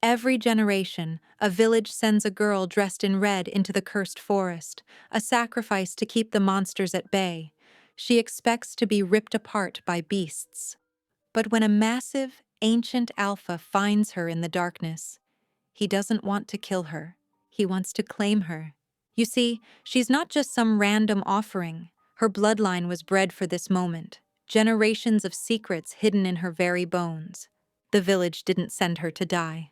Every generation, a village sends a girl dressed in red into the cursed forest, a sacrifice to keep the monsters at bay. She expects to be ripped apart by beasts. But when a massive, ancient alpha finds her in the darkness, he doesn't want to kill her. He wants to claim her. You see, she's not just some random offering. Her bloodline was bred for this moment. Generations of secrets hidden in her very bones. The village didn't send her to die.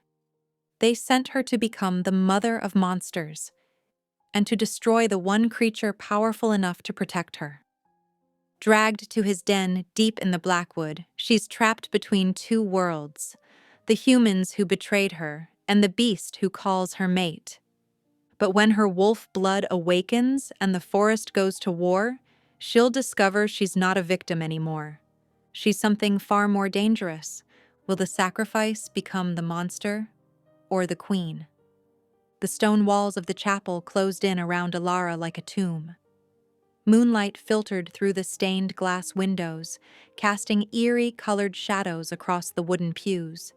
They sent her to become the mother of monsters and to destroy the one creature powerful enough to protect her. Dragged to his den deep in the Blackwood, she's trapped between two worlds, the humans who betrayed her and the beast who calls her mate. But when her wolf blood awakens and the forest goes to war, she'll discover she's not a victim anymore. She's something far more dangerous. Will the sacrifice become the monster or the queen? The stone walls of the chapel closed in around Alara like a tomb. Moonlight filtered through the stained glass windows, casting eerie colored shadows across the wooden pews.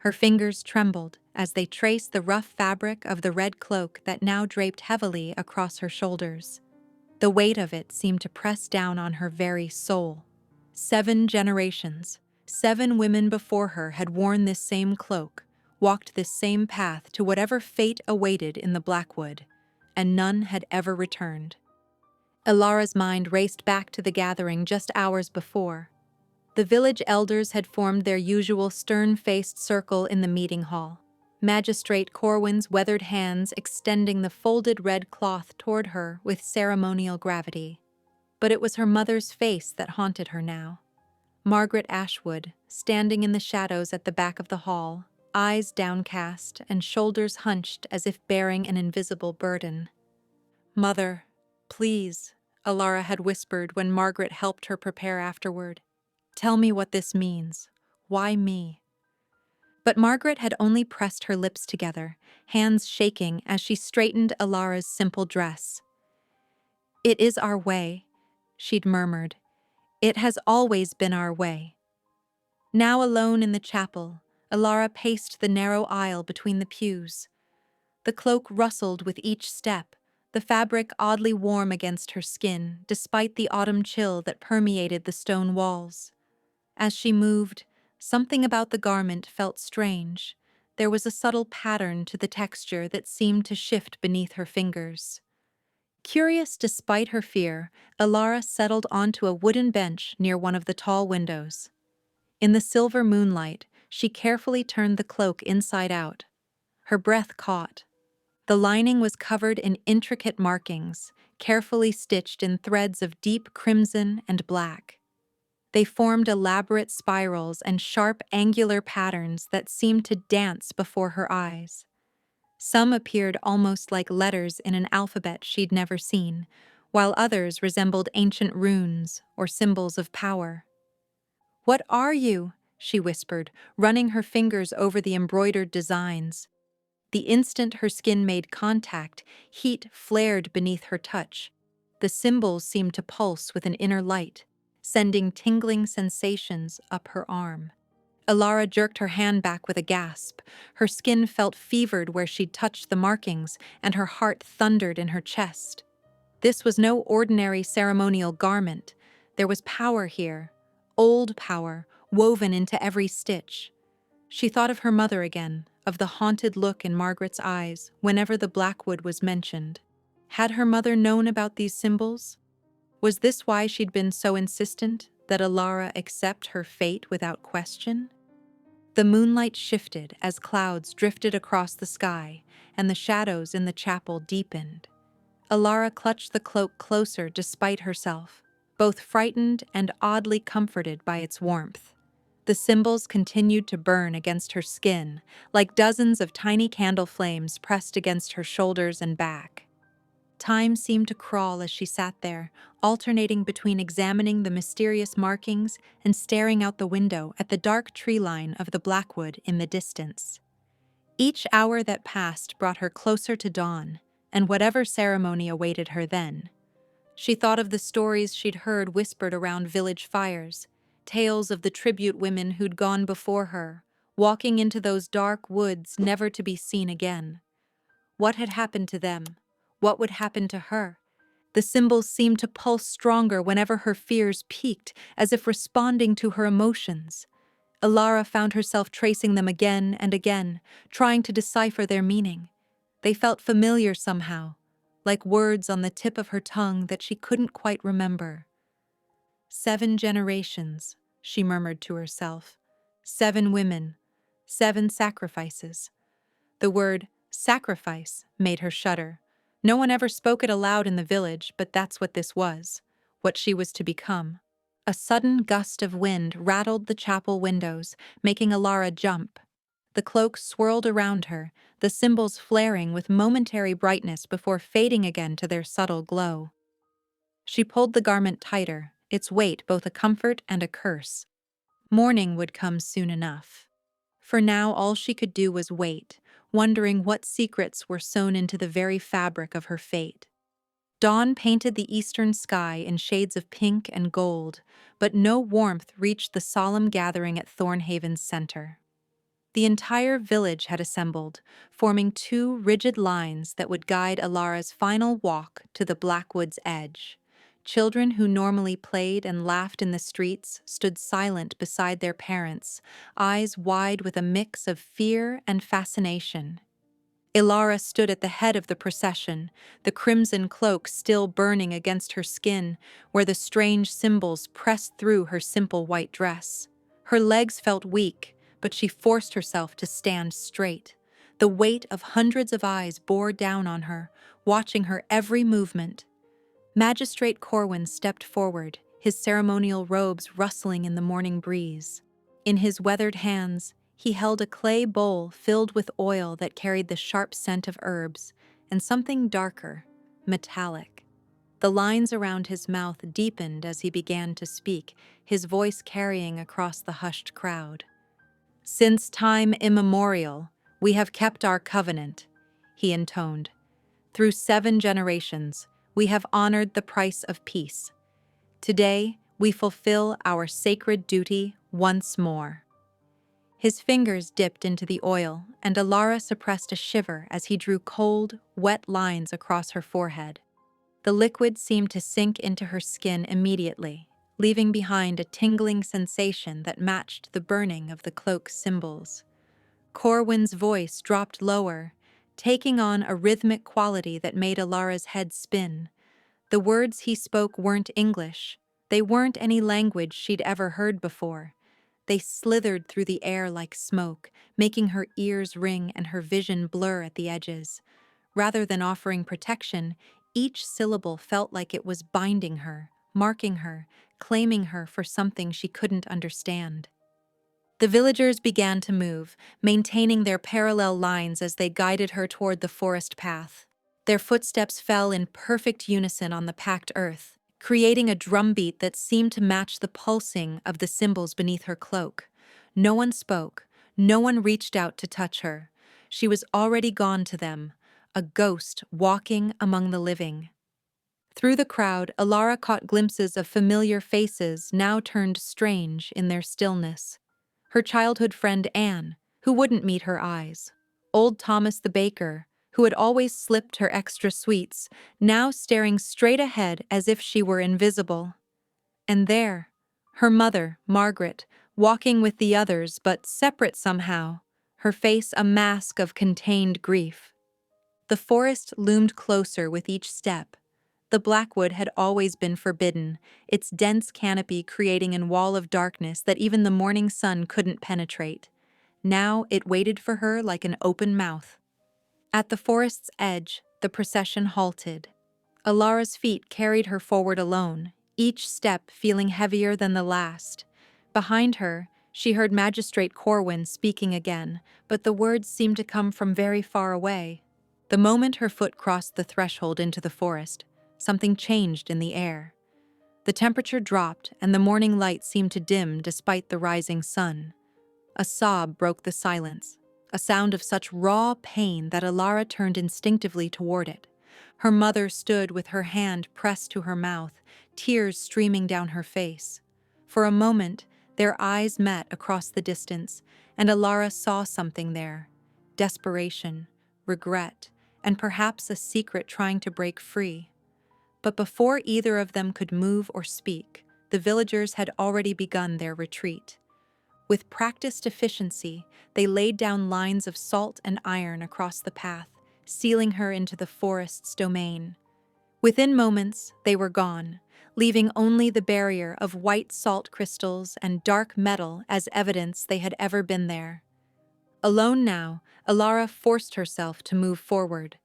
Her fingers trembled as they traced the rough fabric of the red cloak that now draped heavily across her shoulders. The weight of it seemed to press down on her very soul. 7 generations, 7 women before her had worn this same cloak, walked this same path to whatever fate awaited in the Blackwood, and none had ever returned. Alara's mind raced back to the gathering just hours before. The village elders had formed their usual stern-faced circle in the meeting hall, Magistrate Corwin's weathered hands extending the folded red cloth toward her with ceremonial gravity. But it was her mother's face that haunted her now. Margaret Ashwood, standing in the shadows at the back of the hall, eyes downcast and shoulders hunched as if bearing an invisible burden. "Mother, please," Alara had whispered when Margaret helped her prepare afterward. "Tell me what this means. Why me?" But Margaret had only pressed her lips together, hands shaking as she straightened Alara's simple dress. "It is our way," she'd murmured. "It has always been our way." Now alone in the chapel, Alara paced the narrow aisle between the pews. The cloak rustled with each step, the fabric oddly warm against her skin, despite the autumn chill that permeated the stone walls. As she moved, something about the garment felt strange. There was a subtle pattern to the texture that seemed to shift beneath her fingers. Curious despite her fear, Alara settled onto a wooden bench near one of the tall windows. In the silver moonlight, she carefully turned the cloak inside out. Her breath caught. The lining was covered in intricate markings, carefully stitched in threads of deep crimson and black. They formed elaborate spirals and sharp angular patterns that seemed to dance before her eyes. Some appeared almost like letters in an alphabet she'd never seen, while others resembled ancient runes or symbols of power. "What are you?" she whispered, running her fingers over the embroidered designs. The instant her skin made contact, heat flared beneath her touch. The symbols seemed to pulse with an inner light, sending tingling sensations up her arm. Alara jerked her hand back with a gasp. Her skin felt fevered where she'd touched the markings, and her heart thundered in her chest. This was no ordinary ceremonial garment. There was power here, old power, woven into every stitch. She thought of her mother again, of the haunted look in Margaret's eyes whenever the Blackwood was mentioned. Had her mother known about these symbols? Was this why she'd been so insistent that Alara accept her fate without question? The moonlight shifted as clouds drifted across the sky, and the shadows in the chapel deepened. Alara clutched the cloak closer despite herself, both frightened and oddly comforted by its warmth. The symbols continued to burn against her skin, like dozens of tiny candle flames pressed against her shoulders and back. Time seemed to crawl as she sat there, alternating between examining the mysterious markings and staring out the window at the dark tree line of the Blackwood in the distance. Each hour that passed brought her closer to dawn, and whatever ceremony awaited her then. She thought of the stories she'd heard whispered around village fires, tales of the tribute women who'd gone before her, walking into those dark woods never to be seen again. What had happened to them? What would happen to her? The symbols seemed to pulse stronger whenever her fears peaked, as if responding to her emotions. Alara found herself tracing them again and again, trying to decipher their meaning. They felt familiar somehow, like words on the tip of her tongue that she couldn't quite remember. 7 generations, she murmured to herself. 7 women, 7 sacrifices. The word sacrifice made her shudder. No one ever spoke it aloud in the village, but that's what this was, what she was to become. A sudden gust of wind rattled the chapel windows, making Alara jump. The cloak swirled around her, the symbols flaring with momentary brightness before fading again to their subtle glow. She pulled the garment tighter, its weight both a comfort and a curse. Morning would come soon enough. For now all she could do was wait, wondering what secrets were sewn into the very fabric of her fate. Dawn painted the eastern sky in shades of pink and gold, but no warmth reached the solemn gathering at Thornhaven's center. The entire village had assembled, forming 2 rigid lines that would guide Alara's final walk to the Blackwood's edge. Children who normally played and laughed in the streets stood silent beside their parents, eyes wide with a mix of fear and fascination. Alara stood at the head of the procession, the crimson cloak still burning against her skin, where the strange symbols pressed through her simple white dress. Her legs felt weak, but she forced herself to stand straight. The weight of hundreds of eyes bore down on her, watching her every movement. Magistrate Corwin stepped forward, his ceremonial robes rustling in the morning breeze. In his weathered hands, he held a clay bowl filled with oil that carried the sharp scent of herbs and something darker, metallic. The lines around his mouth deepened as he began to speak, his voice carrying across the hushed crowd. "Since time immemorial, we have kept our covenant," he intoned. "Through 7 generations, we have honored the price of peace. Today, we fulfill our sacred duty once more." His fingers dipped into the oil, and Alara suppressed a shiver as he drew cold, wet lines across her forehead. The liquid seemed to sink into her skin immediately, leaving behind a tingling sensation that matched the burning of the cloak's symbols. Corwin's voice dropped lower, taking on a rhythmic quality that made Alara's head spin. The words he spoke weren't English. They weren't any language she'd ever heard before. They slithered through the air like smoke, making her ears ring and her vision blur at the edges. Rather than offering protection, each syllable felt like it was binding her, marking her, claiming her for something she couldn't understand. The villagers began to move, maintaining their parallel lines as they guided her toward the forest path. Their footsteps fell in perfect unison on the packed earth, creating a drumbeat that seemed to match the pulsing of the symbols beneath her cloak. No one spoke, no one reached out to touch her. She was already gone to them, a ghost walking among the living. Through the crowd, Alara caught glimpses of familiar faces now turned strange in their stillness. Her childhood friend Anne, who wouldn't meet her eyes. Old Thomas the baker, who had always slipped her extra sweets, now staring straight ahead as if she were invisible. And there, her mother, Margaret, walking with the others but separate somehow, her face a mask of contained grief. The forest loomed closer with each step. The Blackwood had always been forbidden, its dense canopy creating a wall of darkness that even the morning sun couldn't penetrate. Now it waited for her like an open mouth. At the forest's edge, the procession halted. Alara's feet carried her forward alone, each step feeling heavier than the last. Behind her, she heard Magistrate Corwin speaking again, but the words seemed to come from very far away. The moment her foot crossed the threshold into the forest, something changed in the air. The temperature dropped, and the morning light seemed to dim despite the rising sun. A sob broke the silence, a sound of such raw pain that Alara turned instinctively toward it. Her mother stood with her hand pressed to her mouth, tears streaming down her face. For a moment, their eyes met across the distance, and Alara saw something there: desperation, regret, and perhaps a secret trying to break free. But before either of them could move or speak, the villagers had already begun their retreat. With practiced efficiency, they laid down lines of salt and iron across the path, sealing her into the forest's domain. Within moments, they were gone, leaving only the barrier of white salt crystals and dark metal as evidence they had ever been there. Alone now, Alara forced herself to move forward.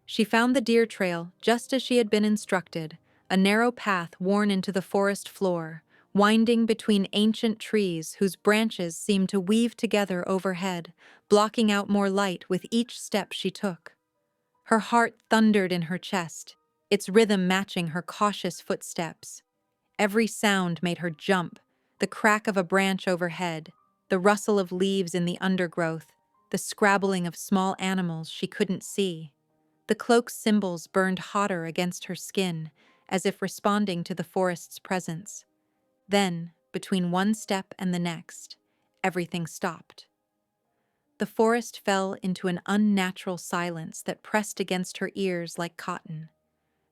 She found the deer trail just as she had been instructed, a narrow path worn into the forest floor, winding between ancient trees whose branches seemed to weave together overhead, blocking out more light with each step she took. Her heart thundered in her chest, its rhythm matching her cautious footsteps. Every sound made her jump: the crack of a branch overhead, the rustle of leaves in the undergrowth, the scrabbling of small animals she couldn't see. The cloak's symbols burned hotter against her skin, as if responding to the forest's presence. Then, between one step and the next, everything stopped. The forest fell into an unnatural silence that pressed against her ears like cotton.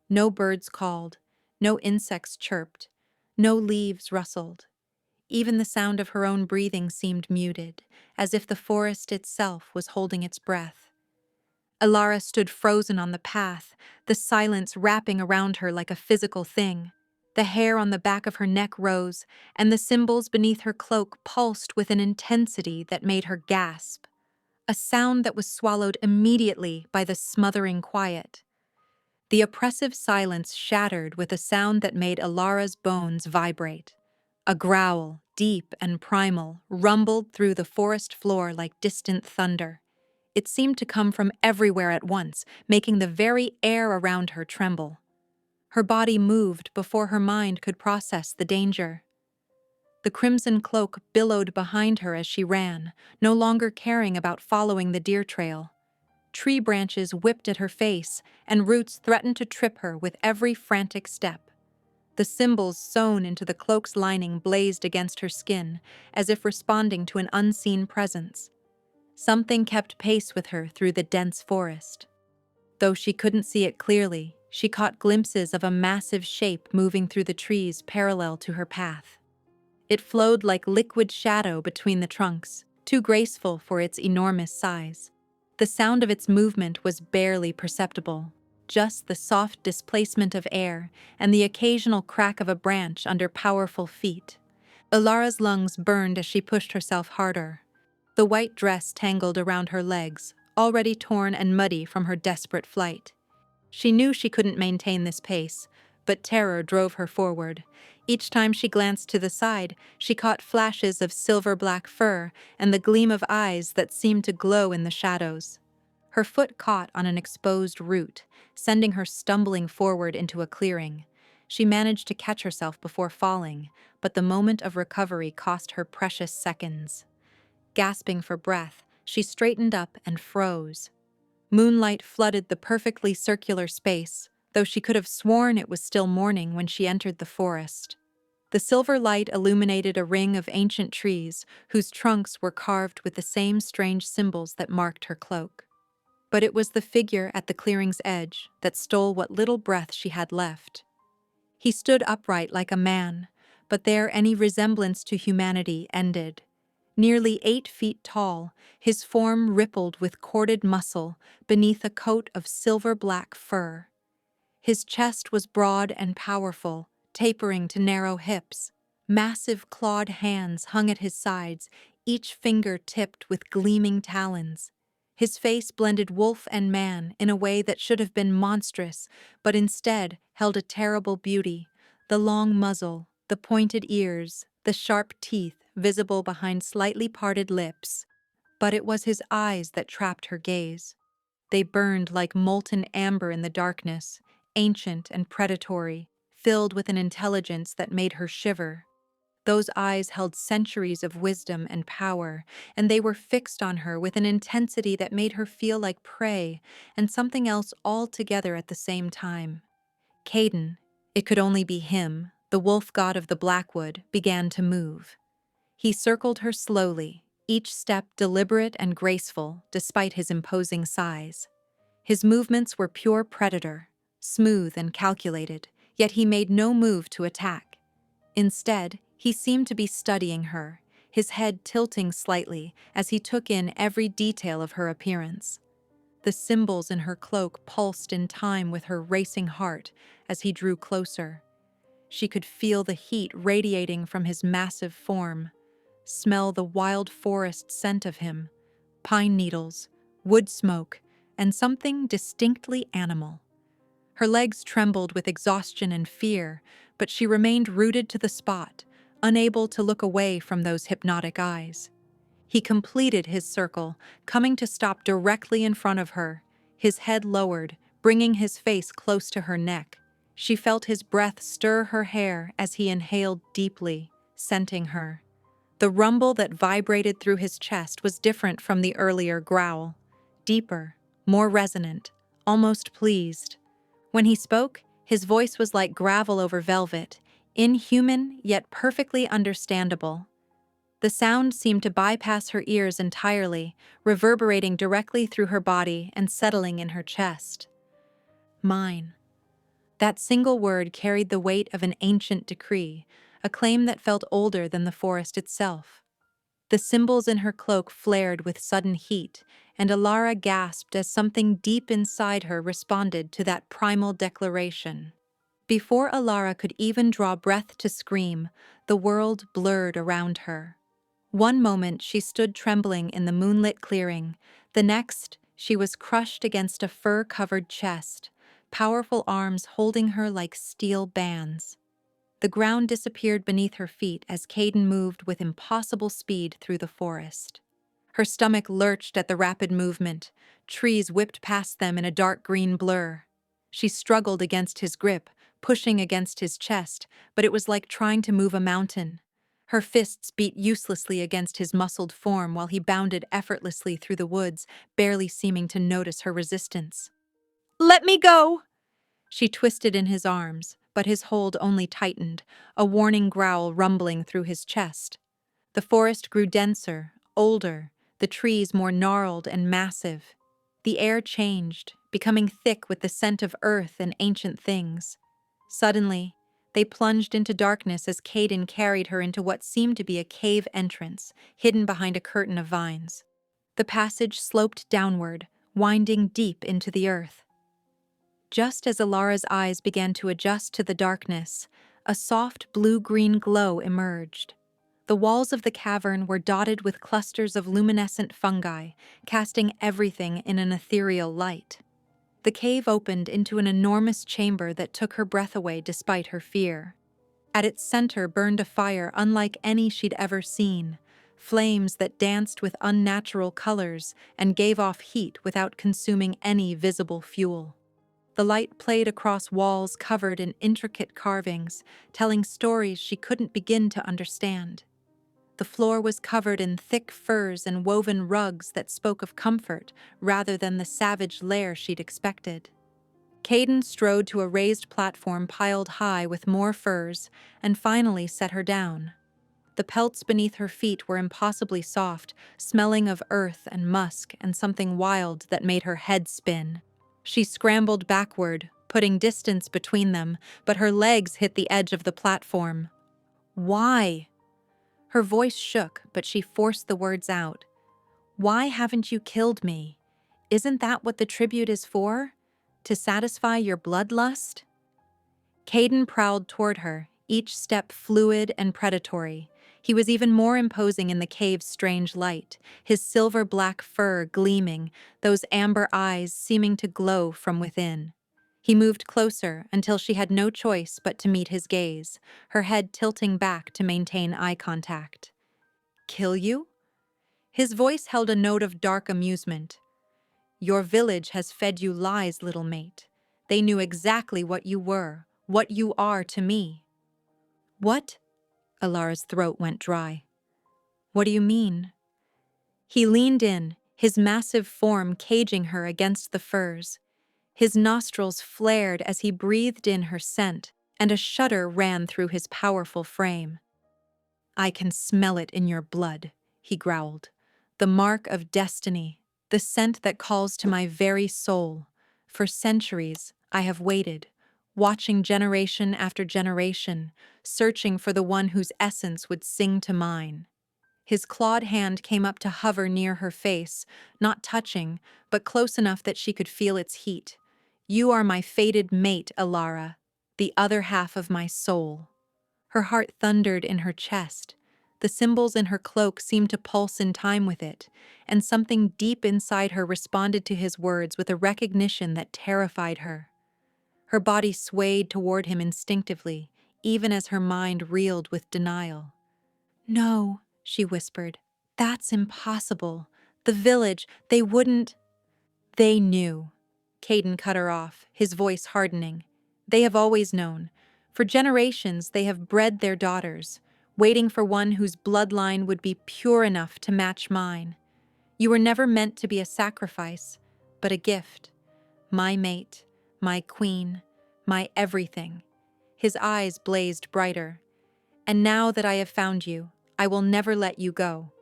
No birds called, no insects chirped, no leaves rustled. Even the sound of her own breathing seemed muted, as if the forest itself was holding its breath. Alara stood frozen on the path, the silence wrapping around her like a physical thing. The hair on the back of her neck rose, and the symbols beneath her cloak pulsed with an intensity that made her gasp. A sound that was swallowed immediately by the smothering quiet. The oppressive silence shattered with a sound that made Alara's bones vibrate. A growl, deep and primal, rumbled through the forest floor like distant thunder. It seemed to come from everywhere at once, making the very air around her tremble. Her body moved before her mind could process the danger. The crimson cloak billowed behind her as she ran, no longer caring about following the deer trail. Tree branches whipped at her face, and roots threatened to trip her with every frantic step. The symbols sewn into the cloak's lining blazed against her skin, as if responding to an unseen presence. Something kept pace with her through the dense forest. Though she couldn't see it clearly, she caught glimpses of a massive shape moving through the trees parallel to her path. It flowed like liquid shadow between the trunks, too graceful for its enormous size. The sound of its movement was barely perceptible, just the soft displacement of air and the occasional crack of a branch under powerful feet. Alara's lungs burned as she pushed herself harder. The white dress tangled around her legs, already torn and muddy from her desperate flight. She knew she couldn't maintain this pace, but terror drove her forward. Each time she glanced to the side, she caught flashes of silver-black fur and the gleam of eyes that seemed to glow in the shadows. Her foot caught on an exposed root, sending her stumbling forward into a clearing. She managed to catch herself before falling, but the moment of recovery cost her precious seconds. Gasping for breath, she straightened up and froze. Moonlight flooded the perfectly circular space, though she could have sworn it was still morning when she entered the forest. The silver light illuminated a ring of ancient trees whose trunks were carved with the same strange symbols that marked her cloak. But it was the figure at the clearing's edge that stole what little breath she had left. He stood upright like a man, but there any resemblance to humanity ended. Nearly 8 feet tall, his form rippled with corded muscle beneath a coat of silver-black fur. His chest was broad and powerful, tapering to narrow hips. Massive clawed hands hung at his sides, each finger tipped with gleaming talons. His face blended wolf and man in a way that should have been monstrous, but instead held a terrible beauty: the long muzzle, the pointed ears, the sharp teeth visible behind slightly parted lips. But it was his eyes that trapped her gaze. They burned like molten amber in the darkness, ancient and predatory, filled with an intelligence that made her shiver. Those eyes held centuries of wisdom and power, and they were fixed on her with an intensity that made her feel like prey and something else altogether at the same time. Caden, it could only be him, the wolf god of the Blackwood, began to move. He circled her slowly, each step deliberate and graceful despite his imposing size. His movements were pure predator, smooth and calculated, yet he made no move to attack. Instead, he seemed to be studying her, his head tilting slightly as he took in every detail of her appearance. The symbols in her cloak pulsed in time with her racing heart as he drew closer. She could feel the heat radiating from his massive form, smell the wild forest scent of him, pine needles, wood smoke, and something distinctly animal. Her legs trembled with exhaustion and fear, but she remained rooted to the spot, unable to look away from those hypnotic eyes. He completed his circle, coming to stop directly in front of her, his head lowered, bringing his face close to her neck. She felt his breath stir her hair as he inhaled deeply, scenting her. The rumble that vibrated through his chest was different from the earlier growl, deeper, more resonant, almost pleased. When he spoke, his voice was like gravel over velvet, inhuman yet perfectly understandable. The sound seemed to bypass her ears entirely, reverberating directly through her body and settling in her chest. Mine. That single word carried the weight of an ancient decree, a claim that felt older than the forest itself. The symbols in her cloak flared with sudden heat, and Alara gasped as something deep inside her responded to that primal declaration. Before Alara could even draw breath to scream, the world blurred around her. One moment she stood trembling in the moonlit clearing, the next she was crushed against a fur-covered chest, powerful arms holding her like steel bands. The ground disappeared beneath her feet as Caden moved with impossible speed through the forest. Her stomach lurched at the rapid movement. Trees whipped past them in a dark green blur. She struggled against his grip, pushing against his chest, but it was like trying to move a mountain. Her fists beat uselessly against his muscled form while he bounded effortlessly through the woods, barely seeming to notice her resistance. "Let me go!" She twisted in his arms, but his hold only tightened, a warning growl rumbling through his chest. The forest grew denser, older, the trees more gnarled and massive. The air changed, becoming thick with the scent of earth and ancient things. Suddenly, they plunged into darkness as Caden carried her into what seemed to be a cave entrance, hidden behind a curtain of vines. The passage sloped downward, winding deep into the earth. Just as Alara's eyes began to adjust to the darkness, a soft blue-green glow emerged. The walls of the cavern were dotted with clusters of luminescent fungi, casting everything in an ethereal light. The cave opened into an enormous chamber that took her breath away despite her fear. At its center burned a fire unlike any she'd ever seen, flames that danced with unnatural colors and gave off heat without consuming any visible fuel. The light played across walls covered in intricate carvings, telling stories she couldn't begin to understand. The floor was covered in thick furs and woven rugs that spoke of comfort rather than the savage lair she'd expected. Caden strode to a raised platform piled high with more furs and finally set her down. The pelts beneath her feet were impossibly soft, smelling of earth and musk and something wild that made her head spin. She scrambled backward, putting distance between them, but her legs hit the edge of the platform. "Why?" Her voice shook, but she forced the words out. "Why haven't you killed me? Isn't that what the tribute is for? To satisfy your bloodlust?" Caden prowled toward her, each step fluid and predatory. He was even more imposing in the cave's strange light, his silver-black fur gleaming, those amber eyes seeming to glow from within. He moved closer until she had no choice but to meet his gaze, her head tilting back to maintain eye contact. "Kill you?" His voice held a note of dark amusement. "Your village has fed you lies, little mate. They knew exactly what you were, what you are to me." "What?" Alara's throat went dry. "What do you mean?" He leaned in, his massive form caging her against the furs. His nostrils flared as he breathed in her scent, and a shudder ran through his powerful frame. "I can smell it in your blood," he growled. The mark of destiny, the scent that calls to my very soul. For centuries, I have waited, watching generation after generation, searching for the one whose essence would sing to mine. His clawed hand came up to hover near her face, not touching, but close enough that she could feel its heat. You are my fated mate, Alara, the other half of my soul. Her heart thundered in her chest. The symbols in her cloak seemed to pulse in time with it, and something deep inside her responded to his words with a recognition that terrified her. Her body swayed toward him instinctively, even as her mind reeled with denial. "No," she whispered. "That's impossible. The village, they wouldn't—" "They knew." Caden cut her off, his voice hardening. "They have always known. For generations, they have bred their daughters, waiting for one whose bloodline would be pure enough to match mine. You were never meant to be a sacrifice, but a gift. My mate, my queen, my everything." His eyes blazed brighter. "And now that I have found you, I will never let you go."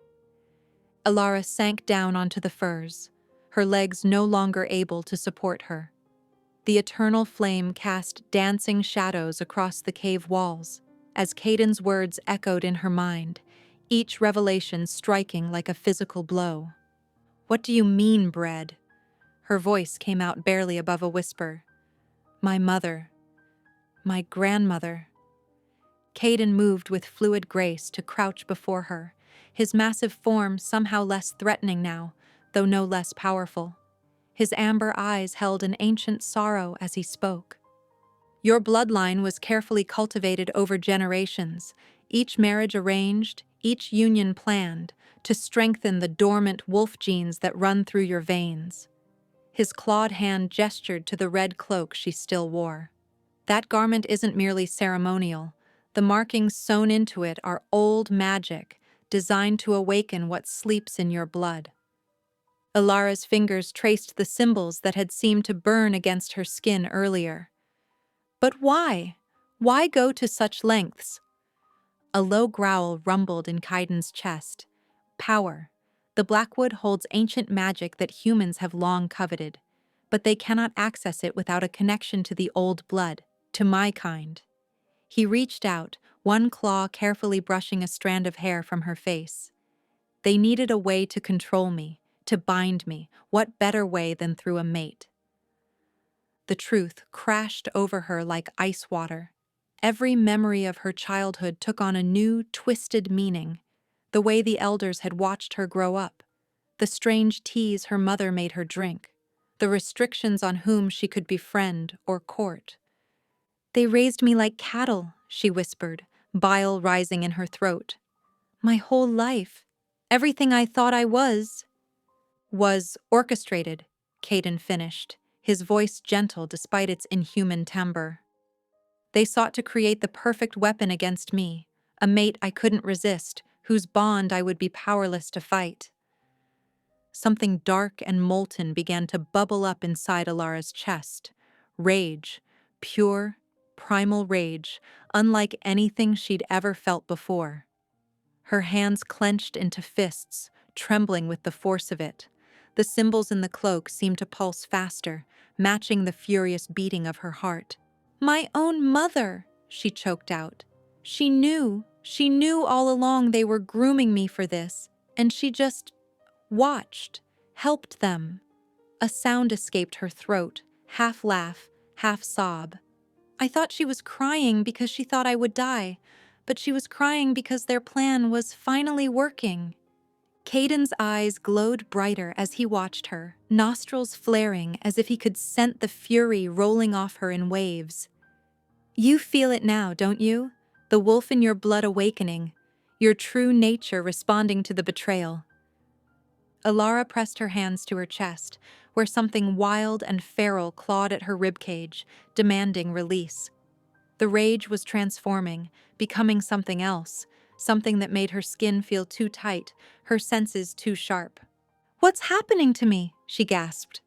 Alara sank down onto the furs, her legs no longer able to support her. The eternal flame cast dancing shadows across the cave walls, as Caden's words echoed in her mind, each revelation striking like a physical blow. "What do you mean, bred?" Her voice came out barely above a whisper. "My mother. My grandmother." Caden moved with fluid grace to crouch before her, his massive form somehow less threatening now, though no less powerful. His amber eyes held an ancient sorrow as he spoke. "Your bloodline was carefully cultivated over generations, each marriage arranged, each union planned, to strengthen the dormant wolf genes that run through your veins." His clawed hand gestured to the red cloak she still wore. "That garment isn't merely ceremonial. The markings sewn into it are old magic, designed to awaken what sleeps in your blood." Alara's fingers traced the symbols that had seemed to burn against her skin earlier. "But why? Why go to such lengths?" A low growl rumbled in Kaiden's chest. "Power. The Blackwood holds ancient magic that humans have long coveted, but they cannot access it without a connection to the old blood, to my kind." He reached out, one claw carefully brushing a strand of hair from her face. "They needed a way to control me, to bind me. What better way than through a mate?" The truth crashed over her like ice water. Every memory of her childhood took on a new, twisted meaning. The way the elders had watched her grow up, the strange teas her mother made her drink, the restrictions on whom she could befriend or court. "They raised me like cattle," she whispered, bile rising in her throat. "My whole life, everything I thought I was orchestrated," Caden finished, his voice gentle despite its inhuman timbre. "They sought to create the perfect weapon against me, a mate I couldn't resist, whose bond I would be powerless to fight." Something dark and molten began to bubble up inside Alara's chest. Rage, pure, primal rage, unlike anything she'd ever felt before. Her hands clenched into fists, trembling with the force of it. The symbols in the cloak seemed to pulse faster, matching the furious beating of her heart. "My own mother," she choked out. She knew all along they were grooming me for this, and she just watched, helped them." A sound escaped her throat, half laugh, half sob. "I thought she was crying because she thought I would die, but she was crying because their plan was finally working." Caden's eyes glowed brighter as he watched her, nostrils flaring as if he could scent the fury rolling off her in waves. "You feel it now, don't you? The wolf in your blood awakening, your true nature responding to the betrayal." Alara pressed her hands to her chest, where something wild and feral clawed at her ribcage, demanding release. The rage was transforming, becoming something else, something that made her skin feel too tight, her senses too sharp. "What's happening to me?" she gasped.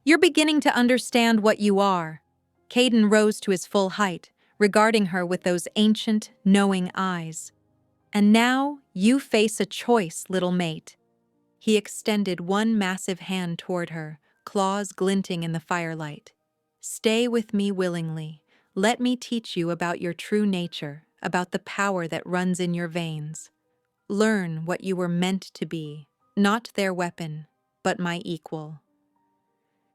"You're beginning to understand what you are." Caden rose to his full height, regarding her with those ancient, knowing eyes. "And now you face a choice, little mate. He extended one massive hand toward her, claws glinting in the firelight. "Stay with me willingly. Let me teach you about your true nature, about the power that runs in your veins. Learn what you were meant to be, not their weapon, but my equal."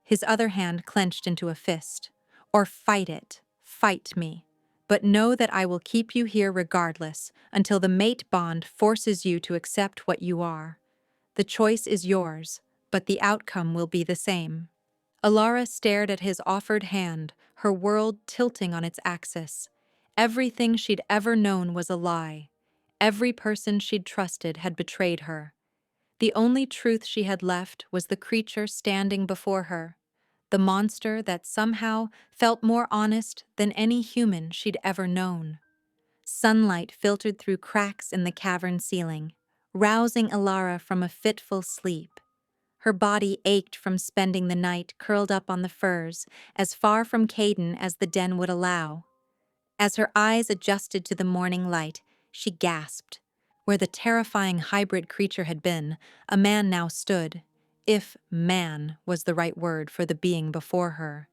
His other hand clenched into a fist. "Or fight it. Fight me. But know that I will keep you here regardless, until the mate bond forces you to accept what you are. The choice is yours, but the outcome will be the same." Alara stared at his offered hand, her world tilting on its axis. Everything she'd ever known was a lie. Every person she'd trusted had betrayed her. The only truth she had left was the creature standing before her, the monster that somehow felt more honest than any human she'd ever known. Sunlight filtered through cracks in the cavern ceiling, rousing Alara from a fitful sleep. Her body ached from spending the night curled up on the furs, as far from Caden as the den would allow. As her eyes adjusted to the morning light, she gasped. Where the terrifying hybrid creature had been, a man now stood, if man was the right word for the being before her.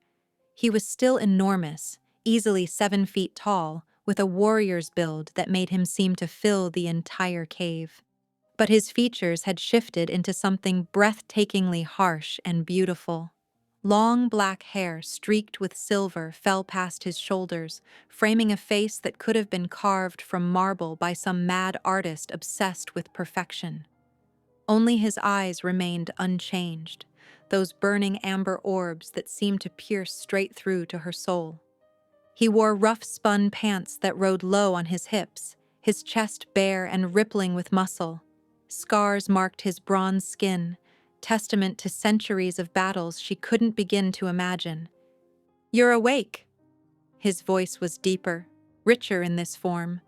He was still enormous, easily 7 feet tall, with a warrior's build that made him seem to fill the entire cave. But his features had shifted into something breathtakingly harsh and beautiful. Long black hair streaked with silver fell past his shoulders, framing a face that could have been carved from marble by some mad artist obsessed with perfection. Only his eyes remained unchanged, those burning amber orbs that seemed to pierce straight through to her soul. He wore rough-spun pants that rode low on his hips, his chest bare and rippling with muscle. Scars marked his bronze skin, testament to centuries of battles she couldn't begin to imagine. "You're awake." His voice was deeper, richer in this form,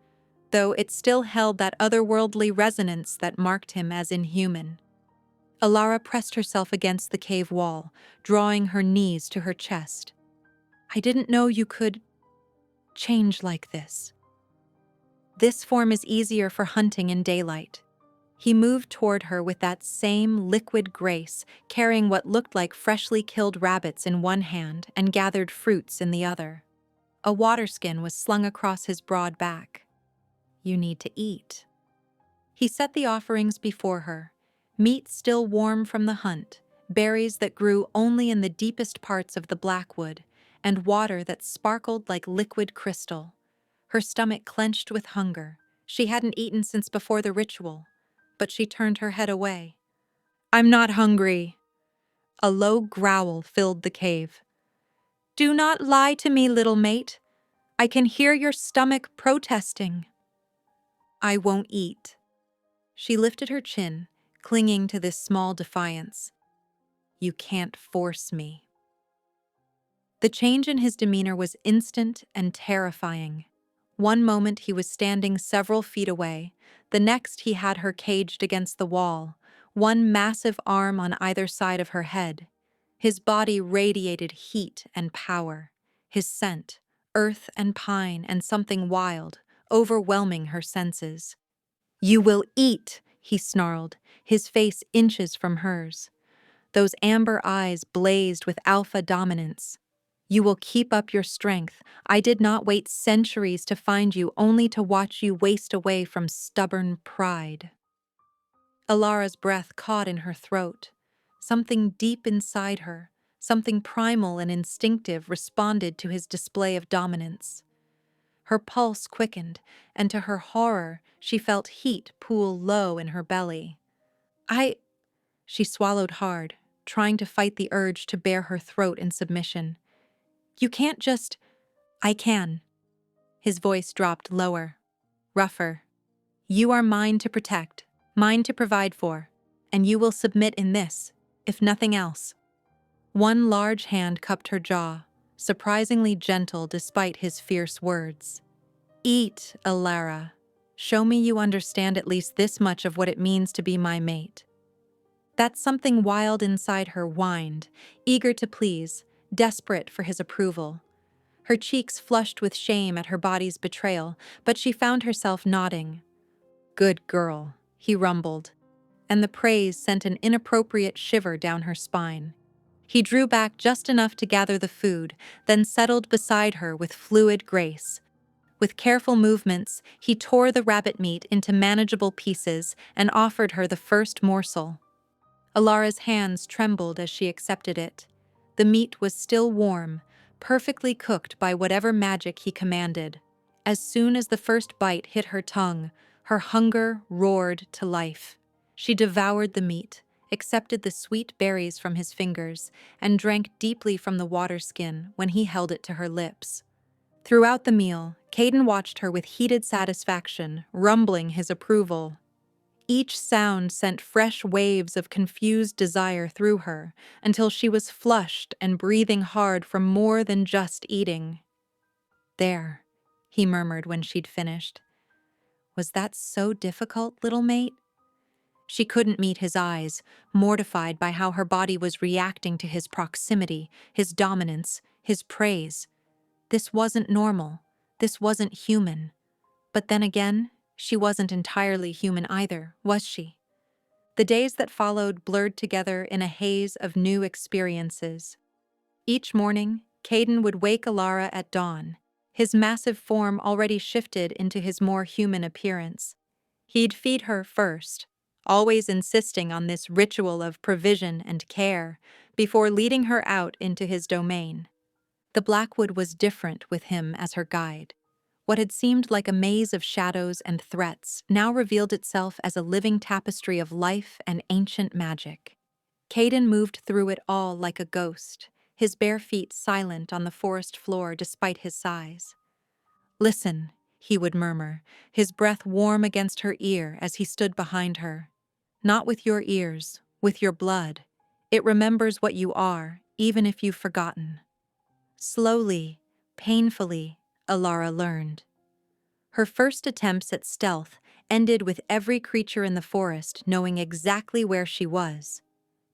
though it still held that otherworldly resonance that marked him as inhuman. Alara pressed herself against the cave wall, drawing her knees to her chest. "I didn't know you could change like this. This form is easier for hunting in daylight." He moved toward her with that same liquid grace, carrying what looked like freshly killed rabbits in one hand and gathered fruits in the other. A water skin was slung across his broad back. "You need to eat." He set the offerings before her, meat still warm from the hunt, berries that grew only in the deepest parts of the blackwood, and water that sparkled like liquid crystal. Her stomach clenched with hunger. She hadn't eaten since before the ritual, but she turned her head away. "I'm not hungry." A low growl filled the cave. "Do not lie to me, little mate. I can hear your stomach protesting." "I won't eat." She lifted her chin, clinging to this small defiance. "You can't force me." The change in his demeanor was instant and terrifying. One moment he was standing several feet away, the next he had her caged against the wall, one massive arm on either side of her head. His body radiated heat and power, his scent, earth and pine and something wild, overwhelming her senses. "You will eat," he snarled, his face inches from hers. Those amber eyes blazed with alpha dominance. "You will keep up your strength. I did not wait centuries to find you only to watch you waste away from stubborn pride." Alara's breath caught in her throat. Something deep inside her, something primal and instinctive, responded to his display of dominance. Her pulse quickened, and to her horror, she felt heat pool low in her belly. She swallowed hard, trying to fight the urge to bare her throat in submission. "You can't just—" "I can." His voice dropped lower, rougher. "You are mine to protect, mine to provide for, and you will submit in this, if nothing else." One large hand cupped her jaw, surprisingly gentle despite his fierce words. "Eat, Alara. Show me you understand at least this much of what it means to be my mate." That something wild inside her whined, eager to please, desperate for his approval. Her cheeks flushed with shame at her body's betrayal, but she found herself nodding. "Good girl," he rumbled. and the praise sent an inappropriate shiver down her spine. He drew back just enough to gather the food, then settled beside her with fluid grace. With careful movements, he tore the rabbit meat into manageable pieces and offered her the first morsel. Alara's hands trembled as she accepted it. The meat was still warm, perfectly cooked by whatever magic he commanded. As soon as the first bite hit her tongue, her hunger roared to life. She devoured the meat, accepted the sweet berries from his fingers, and drank deeply from the water skin when he held it to her lips. Throughout the meal, Caden watched her with heated satisfaction, rumbling his approval. Each sound sent fresh waves of confused desire through her until she was flushed and breathing hard from more than just eating. "There," he murmured when she'd finished. "Was that so difficult, little mate?" She couldn't meet his eyes, mortified by how her body was reacting to his proximity, his dominance, his praise. This wasn't normal. This wasn't human. But then again, she wasn't entirely human either, was she? The days that followed blurred together in a haze of new experiences. Each morning, Caden would wake Alara at dawn, his massive form already shifted into his more human appearance. He'd feed her first, always insisting on this ritual of provision and care, before leading her out into his domain. The Blackwood was different with him as her guide. What had seemed like a maze of shadows and threats now revealed itself as a living tapestry of life and ancient magic. Caden moved through it all like a ghost, his bare feet silent on the forest floor despite his size. "Listen," he would murmur, his breath warm against her ear as he stood behind her. "Not with your ears, with your blood. It remembers what you are, even if you've forgotten." Slowly, painfully, Alara learned. Her first attempts at stealth ended with every creature in the forest knowing exactly where she was.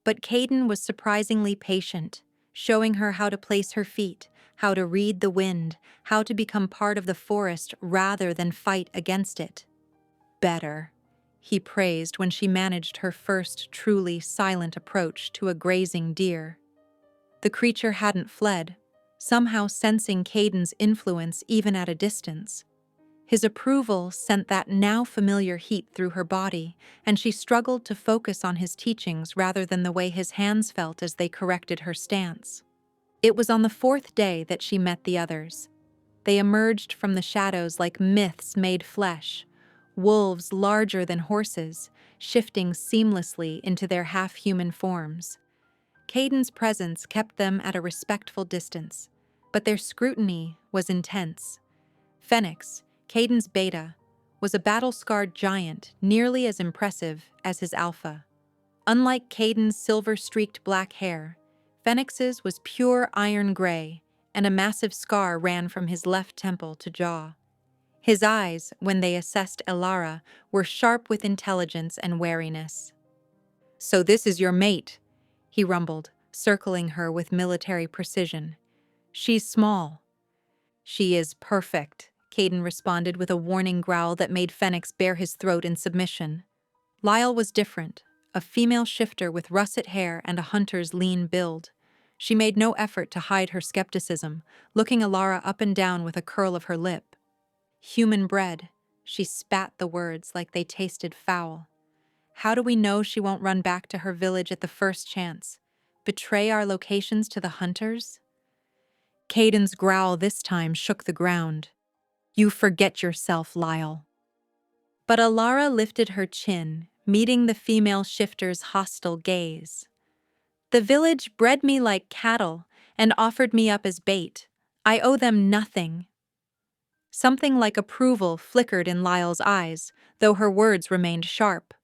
But Caden was surprisingly patient, showing her how to place her feet, how to read the wind, how to become part of the forest rather than fight against it. "Better," he praised when she managed her first truly silent approach to a grazing deer. The creature hadn't fled, somehow sensing Caden's influence even at a distance. His approval sent that now familiar heat through her body, and she struggled to focus on his teachings rather than the way his hands felt as they corrected her stance. It was on the fourth day that she met the others. They emerged from the shadows like myths made flesh, wolves larger than horses, shifting seamlessly into their half-human forms. Caden's presence kept them at a respectful distance, but their scrutiny was intense. Phoenix, Caden's beta, was a battle-scarred giant nearly as impressive as his alpha. Unlike Caden's silver-streaked black hair, Phoenix's was pure iron gray, and a massive scar ran from his left temple to jaw. His eyes, when they assessed Alara, were sharp with intelligence and wariness. "So this is your mate," he rumbled, circling her with military precision. "She's small." "She is perfect," Caden responded with a warning growl that made Phoenix bare his throat in submission. Lyle was different, a female shifter with russet hair and a hunter's lean build. She made no effort to hide her skepticism, looking Alara up and down with a curl of her lip. "Human bred," she spat the words like they tasted foul. "How do we know she won't run back to her village at the first chance? Betray our locations to the hunters?" Caden's growl this time shook the ground. "You forget yourself, Lyle." But Alara lifted her chin, meeting the female shifter's hostile gaze. "The village bred me like cattle and offered me up as bait. I owe them nothing." Something like approval flickered in Lyle's eyes, though her words remained sharp.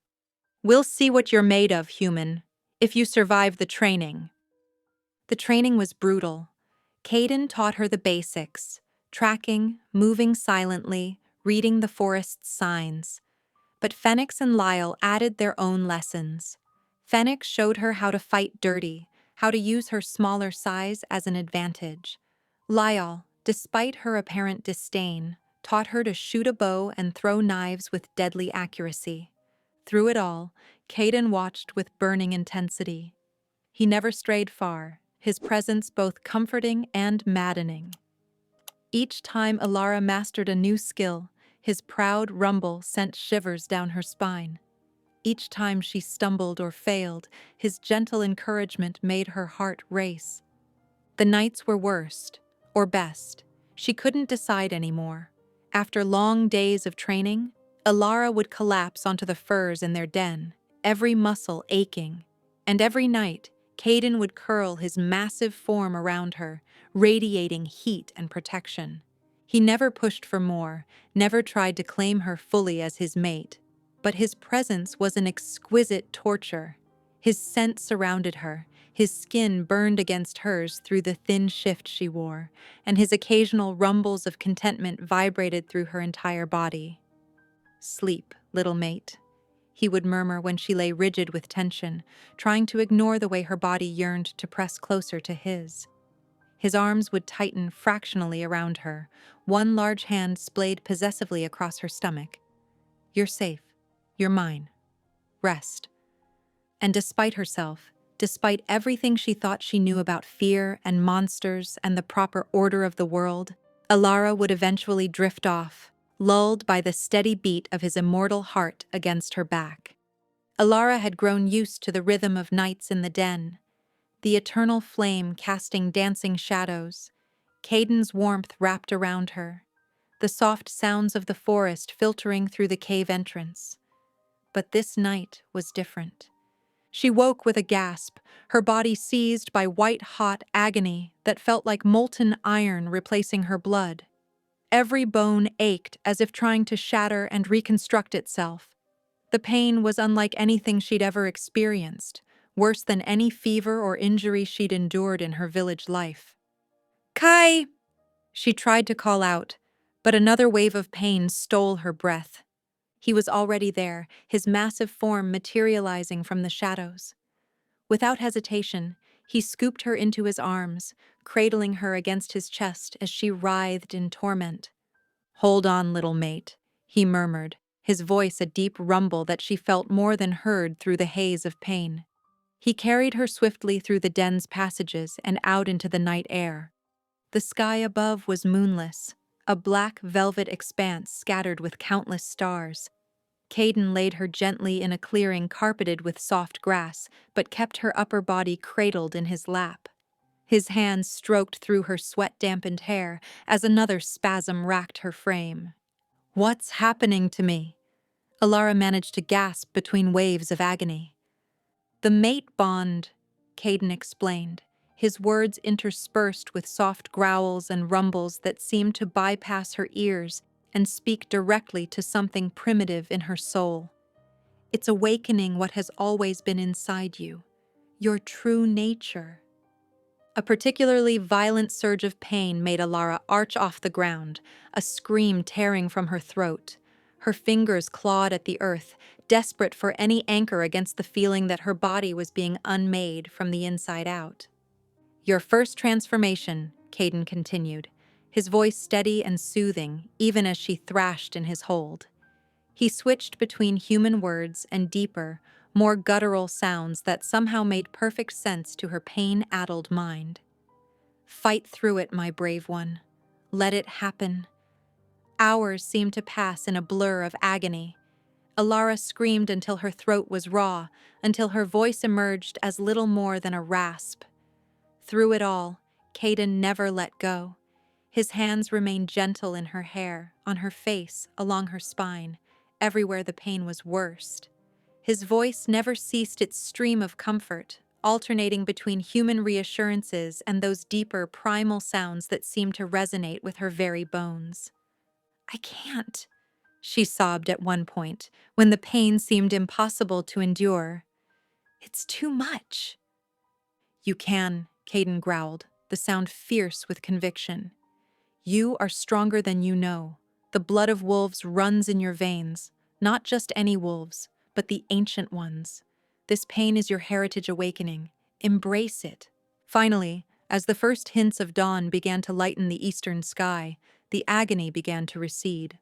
"We'll see what you're made of, human, if you survive the training." The training was brutal. Caden taught her the basics, tracking, moving silently, reading the forest's signs. But Phoenix and Lyle added their own lessons. Phoenix showed her how to fight dirty, how to use her smaller size as an advantage. Lyle, despite her apparent disdain, taught her to shoot a bow and throw knives with deadly accuracy. Through it all, Caden watched with burning intensity. He never strayed far, his presence both comforting and maddening. Each time Alara mastered a new skill, his proud rumble sent shivers down her spine. Each time she stumbled or failed, his gentle encouragement made her heart race. The nights were worst, or best. She couldn't decide anymore. After long days of training, Alara would collapse onto the furs in their den, every muscle aching. And every night, Caden would curl his massive form around her, radiating heat and protection. He never pushed for more, never tried to claim her fully as his mate. But his presence was an exquisite torture. His scent surrounded her, his skin burned against hers through the thin shift she wore, and his occasional rumbles of contentment vibrated through her entire body. "Sleep, little mate," he would murmur when she lay rigid with tension, trying to ignore the way her body yearned to press closer to his. His arms would tighten fractionally around her, one large hand splayed possessively across her stomach. "You're safe. You're mine. Rest." And despite herself, despite everything she thought she knew about fear and monsters and the proper order of the world, Alara would eventually drift off, lulled by the steady beat of his immortal heart against her back. Alara had grown used to the rhythm of nights in the den, the eternal flame casting dancing shadows, Caden's warmth wrapped around her, the soft sounds of the forest filtering through the cave entrance. But this night was different. She woke with a gasp, her body seized by white-hot agony that felt like molten iron replacing her blood. Every bone ached as if trying to shatter and reconstruct itself. The pain was unlike anything she'd ever experienced, worse than any fever or injury she'd endured in her village life. "Kai!" She tried to call out, but another wave of pain stole her breath. He was already there, his massive form materializing from the shadows. Without hesitation, he scooped her into his arms, cradling her against his chest as she writhed in torment. "Hold on, little mate," he murmured, his voice a deep rumble that she felt more than heard through the haze of pain. He carried her swiftly through the den's passages and out into the night air. The sky above was moonless, a black velvet expanse scattered with countless stars. Caden laid her gently in a clearing carpeted with soft grass, but kept her upper body cradled in his lap. His hands stroked through her sweat-dampened hair as another spasm racked her frame. "What's happening to me?" Alara managed to gasp between waves of agony. "The mate bond," Caden explained, his words interspersed with soft growls and rumbles that seemed to bypass her ears and speak directly to something primitive in her soul. "It's awakening what has always been inside you, your true nature." A particularly violent surge of pain made Alara arch off the ground, a scream tearing from her throat. Her fingers clawed at the earth, desperate for any anchor against the feeling that her body was being unmade from the inside out. "Your first transformation," Caden continued, his voice steady and soothing even as she thrashed in his hold. He switched between human words and deeper, more guttural sounds that somehow made perfect sense to her pain-addled mind. "Fight through it, my brave one. Let it happen." Hours seemed to pass in a blur of agony. Alara screamed until her throat was raw, until her voice emerged as little more than a rasp. Through it all, Caden never let go. His hands remained gentle in her hair, on her face, along her spine, everywhere the pain was worst. His voice never ceased its stream of comfort, alternating between human reassurances and those deeper, primal sounds that seemed to resonate with her very bones. "I can't," she sobbed at one point, when the pain seemed impossible to endure. "It's too much." "You can," Caden growled, the sound fierce with conviction. "You are stronger than you know. The blood of wolves runs in your veins, not just any wolves, but the ancient ones. This pain is your heritage awakening. Embrace it." Finally, as the first hints of dawn began to lighten the eastern sky, the agony began to recede.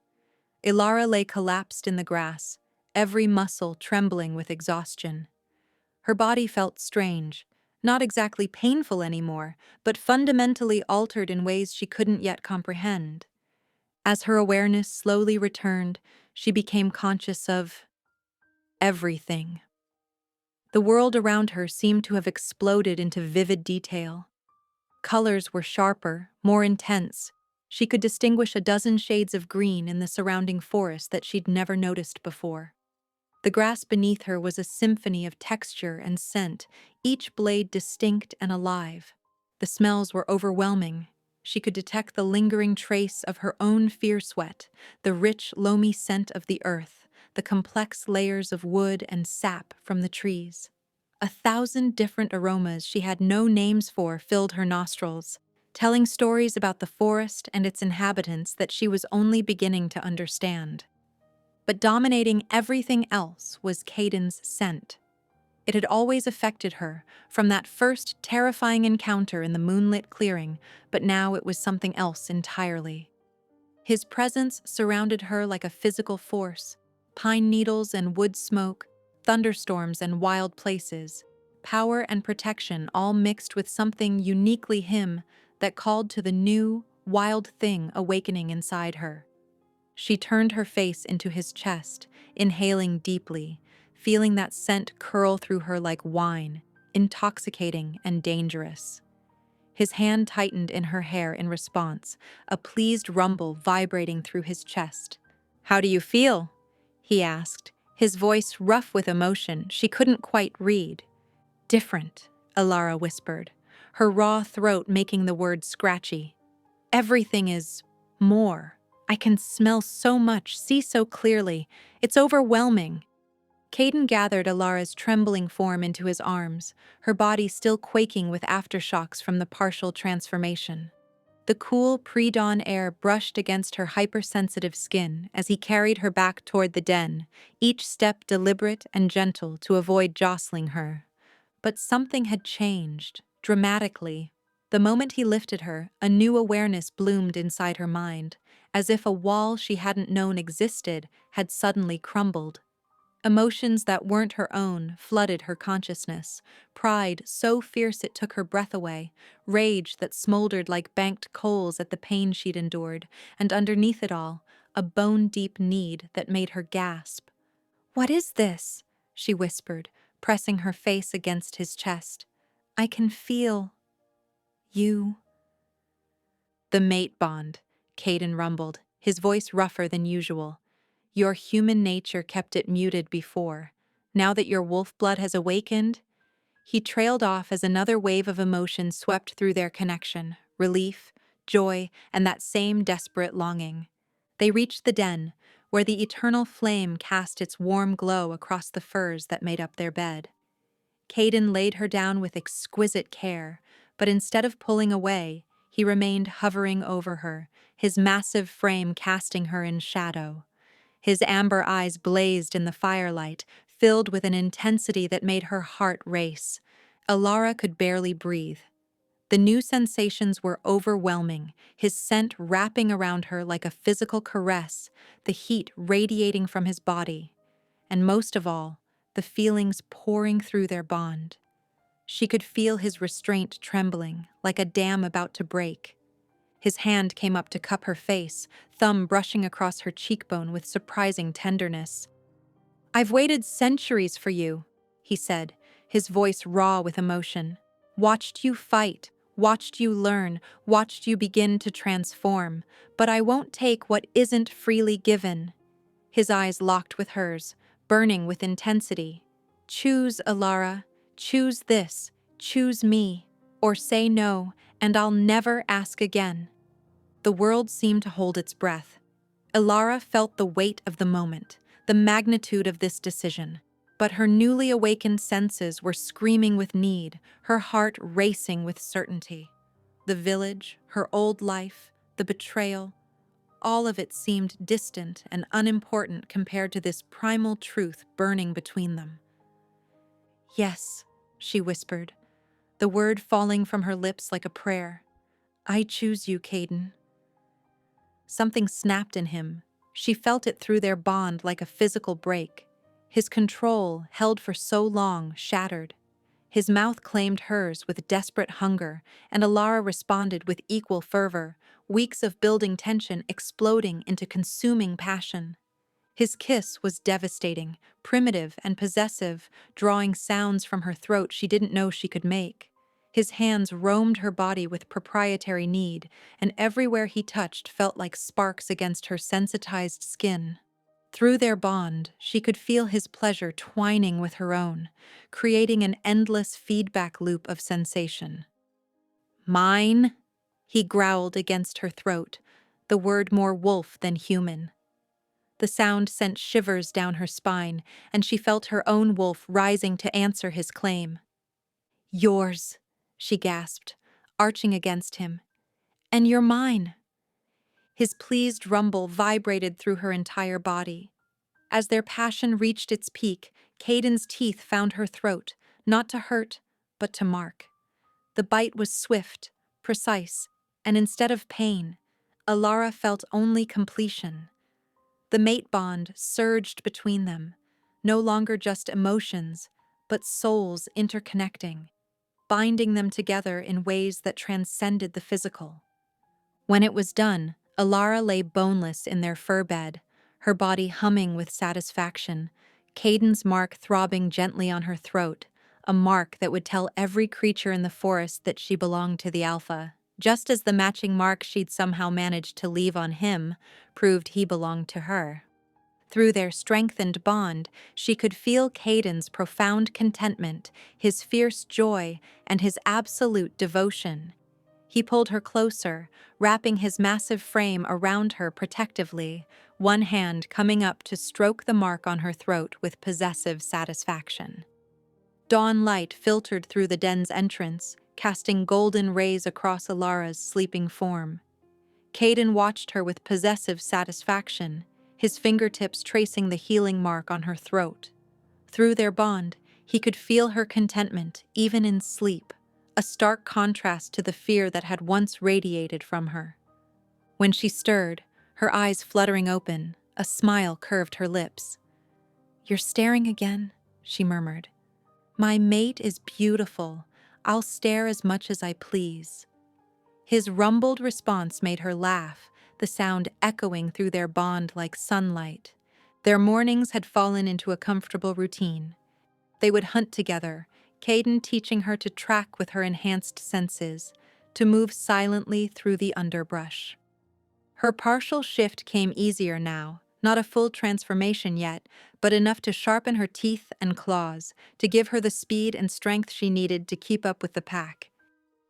Ilara lay collapsed in the grass, every muscle trembling with exhaustion. Her body felt strange, not exactly painful anymore, but fundamentally altered in ways she couldn't yet comprehend. As her awareness slowly returned, she became conscious of everything. The world around her seemed to have exploded into vivid detail. Colors were sharper, more intense. She could distinguish a dozen shades of green in the surrounding forest that she'd never noticed before. The grass beneath her was a symphony of texture and scent, each blade distinct and alive. The smells were overwhelming. She could detect the lingering trace of her own fear sweat, the rich, loamy scent of the earth, the complex layers of wood and sap from the trees. 1,000 different aromas she had no names for filled her nostrils, telling stories about the forest and its inhabitants that she was only beginning to understand. But dominating everything else was Caden's scent. It had always affected her, from that first terrifying encounter in the moonlit clearing, but now it was something else entirely. His presence surrounded her like a physical force: pine needles and wood smoke, thunderstorms and wild places, power and protection all mixed with something uniquely him that called to the new, wild thing awakening inside her. She turned her face into his chest, inhaling deeply, feeling that scent curl through her like wine, intoxicating and dangerous. His hand tightened in her hair in response, a pleased rumble vibrating through his chest. "How do you feel?" he asked, his voice rough with emotion she couldn't quite read. "Different," Alara whispered, her raw throat making the word scratchy. "Everything is more. I can smell so much, see so clearly. It's overwhelming." Caden gathered Alara's trembling form into his arms, her body still quaking with aftershocks from the partial transformation. The cool, pre-dawn air brushed against her hypersensitive skin as he carried her back toward the den, each step deliberate and gentle to avoid jostling her. But something had changed, dramatically. The moment he lifted her, a new awareness bloomed inside her mind, as if a wall she hadn't known existed had suddenly crumbled. Emotions that weren't her own flooded her consciousness: pride so fierce it took her breath away, rage that smoldered like banked coals at the pain she'd endured, and underneath it all, a bone-deep need that made her gasp. "What is this?" she whispered, pressing her face against his chest. "I can feel you." "The mate bond," Caden rumbled, his voice rougher than usual. "Your human nature kept it muted before. Now that your wolf blood has awakened—" He trailed off as another wave of emotion swept through their connection: relief, joy, and that same desperate longing. They reached the den, where the eternal flame cast its warm glow across the furs that made up their bed. Caden laid her down with exquisite care, but instead of pulling away, he remained hovering over her, his massive frame casting her in shadow. His amber eyes blazed in the firelight, filled with an intensity that made her heart race. Alara could barely breathe. The new sensations were overwhelming, his scent wrapping around her like a physical caress, the heat radiating from his body, and most of all, the feelings pouring through their bond. She could feel his restraint trembling, like a dam about to break. His hand came up to cup her face, thumb brushing across her cheekbone with surprising tenderness. "I've waited centuries for you," he said, his voice raw with emotion. "Watched you fight, watched you learn, watched you begin to transform, but I won't take what isn't freely given." His eyes locked with hers, burning with intensity. "Choose, Alara. Choose this. Choose me. Or say no, and I'll never ask again." The world seemed to hold its breath. Alara felt the weight of the moment, the magnitude of this decision. But her newly awakened senses were screaming with need, her heart racing with certainty. The village, her old life, the betrayal, all of it seemed distant and unimportant compared to this primal truth burning between them. "Yes," she whispered, the word falling from her lips like a prayer. "I choose you, Caden." Something snapped in him. She felt it through their bond like a physical break. His control, held for so long, shattered. His mouth claimed hers with desperate hunger, and Alara responded with equal fervor, weeks of building tension exploding into consuming passion. His kiss was devastating, primitive and possessive, drawing sounds from her throat she didn't know she could make. His hands roamed her body with proprietary need, and everywhere he touched felt like sparks against her sensitized skin. Through their bond, she could feel his pleasure twining with her own, creating an endless feedback loop of sensation. Mine, he growled against her throat, the word more wolf than human. The sound sent shivers down her spine, and she felt her own wolf rising to answer his claim. Yours, she gasped, arching against him. And you're mine. His pleased rumble vibrated through her entire body. As their passion reached its peak, Caden's teeth found her throat, not to hurt, but to mark. The bite was swift, precise, and instead of pain, Alara felt only completion. The mate bond surged between them, no longer just emotions, but souls interconnecting, binding them together in ways that transcended the physical. When it was done, Alara lay boneless in their fur bed, her body humming with satisfaction, Caden's mark throbbing gently on her throat, a mark that would tell every creature in the forest that she belonged to the Alpha, just as the matching mark she'd somehow managed to leave on him proved he belonged to her. Through their strengthened bond, she could feel Caden's profound contentment, his fierce joy, and his absolute devotion. He pulled her closer, wrapping his massive frame around her protectively, one hand coming up to stroke the mark on her throat with possessive satisfaction. Dawn light filtered through the den's entrance, casting golden rays across Alara's sleeping form. Caden watched her with possessive satisfaction, his fingertips tracing the healing mark on her throat. Through their bond, he could feel her contentment, even in sleep, a stark contrast to the fear that had once radiated from her. When she stirred, her eyes fluttering open, a smile curved her lips. "You're staring again," she murmured. "My mate is beautiful. I'll stare as much as I please." His rumbled response made her laugh, the sound echoing through their bond like sunlight. Their mornings had fallen into a comfortable routine. They would hunt together, Caden teaching her to track with her enhanced senses, to move silently through the underbrush. Her partial shift came easier now, not a full transformation yet, but enough to sharpen her teeth and claws, to give her the speed and strength she needed to keep up with the pack.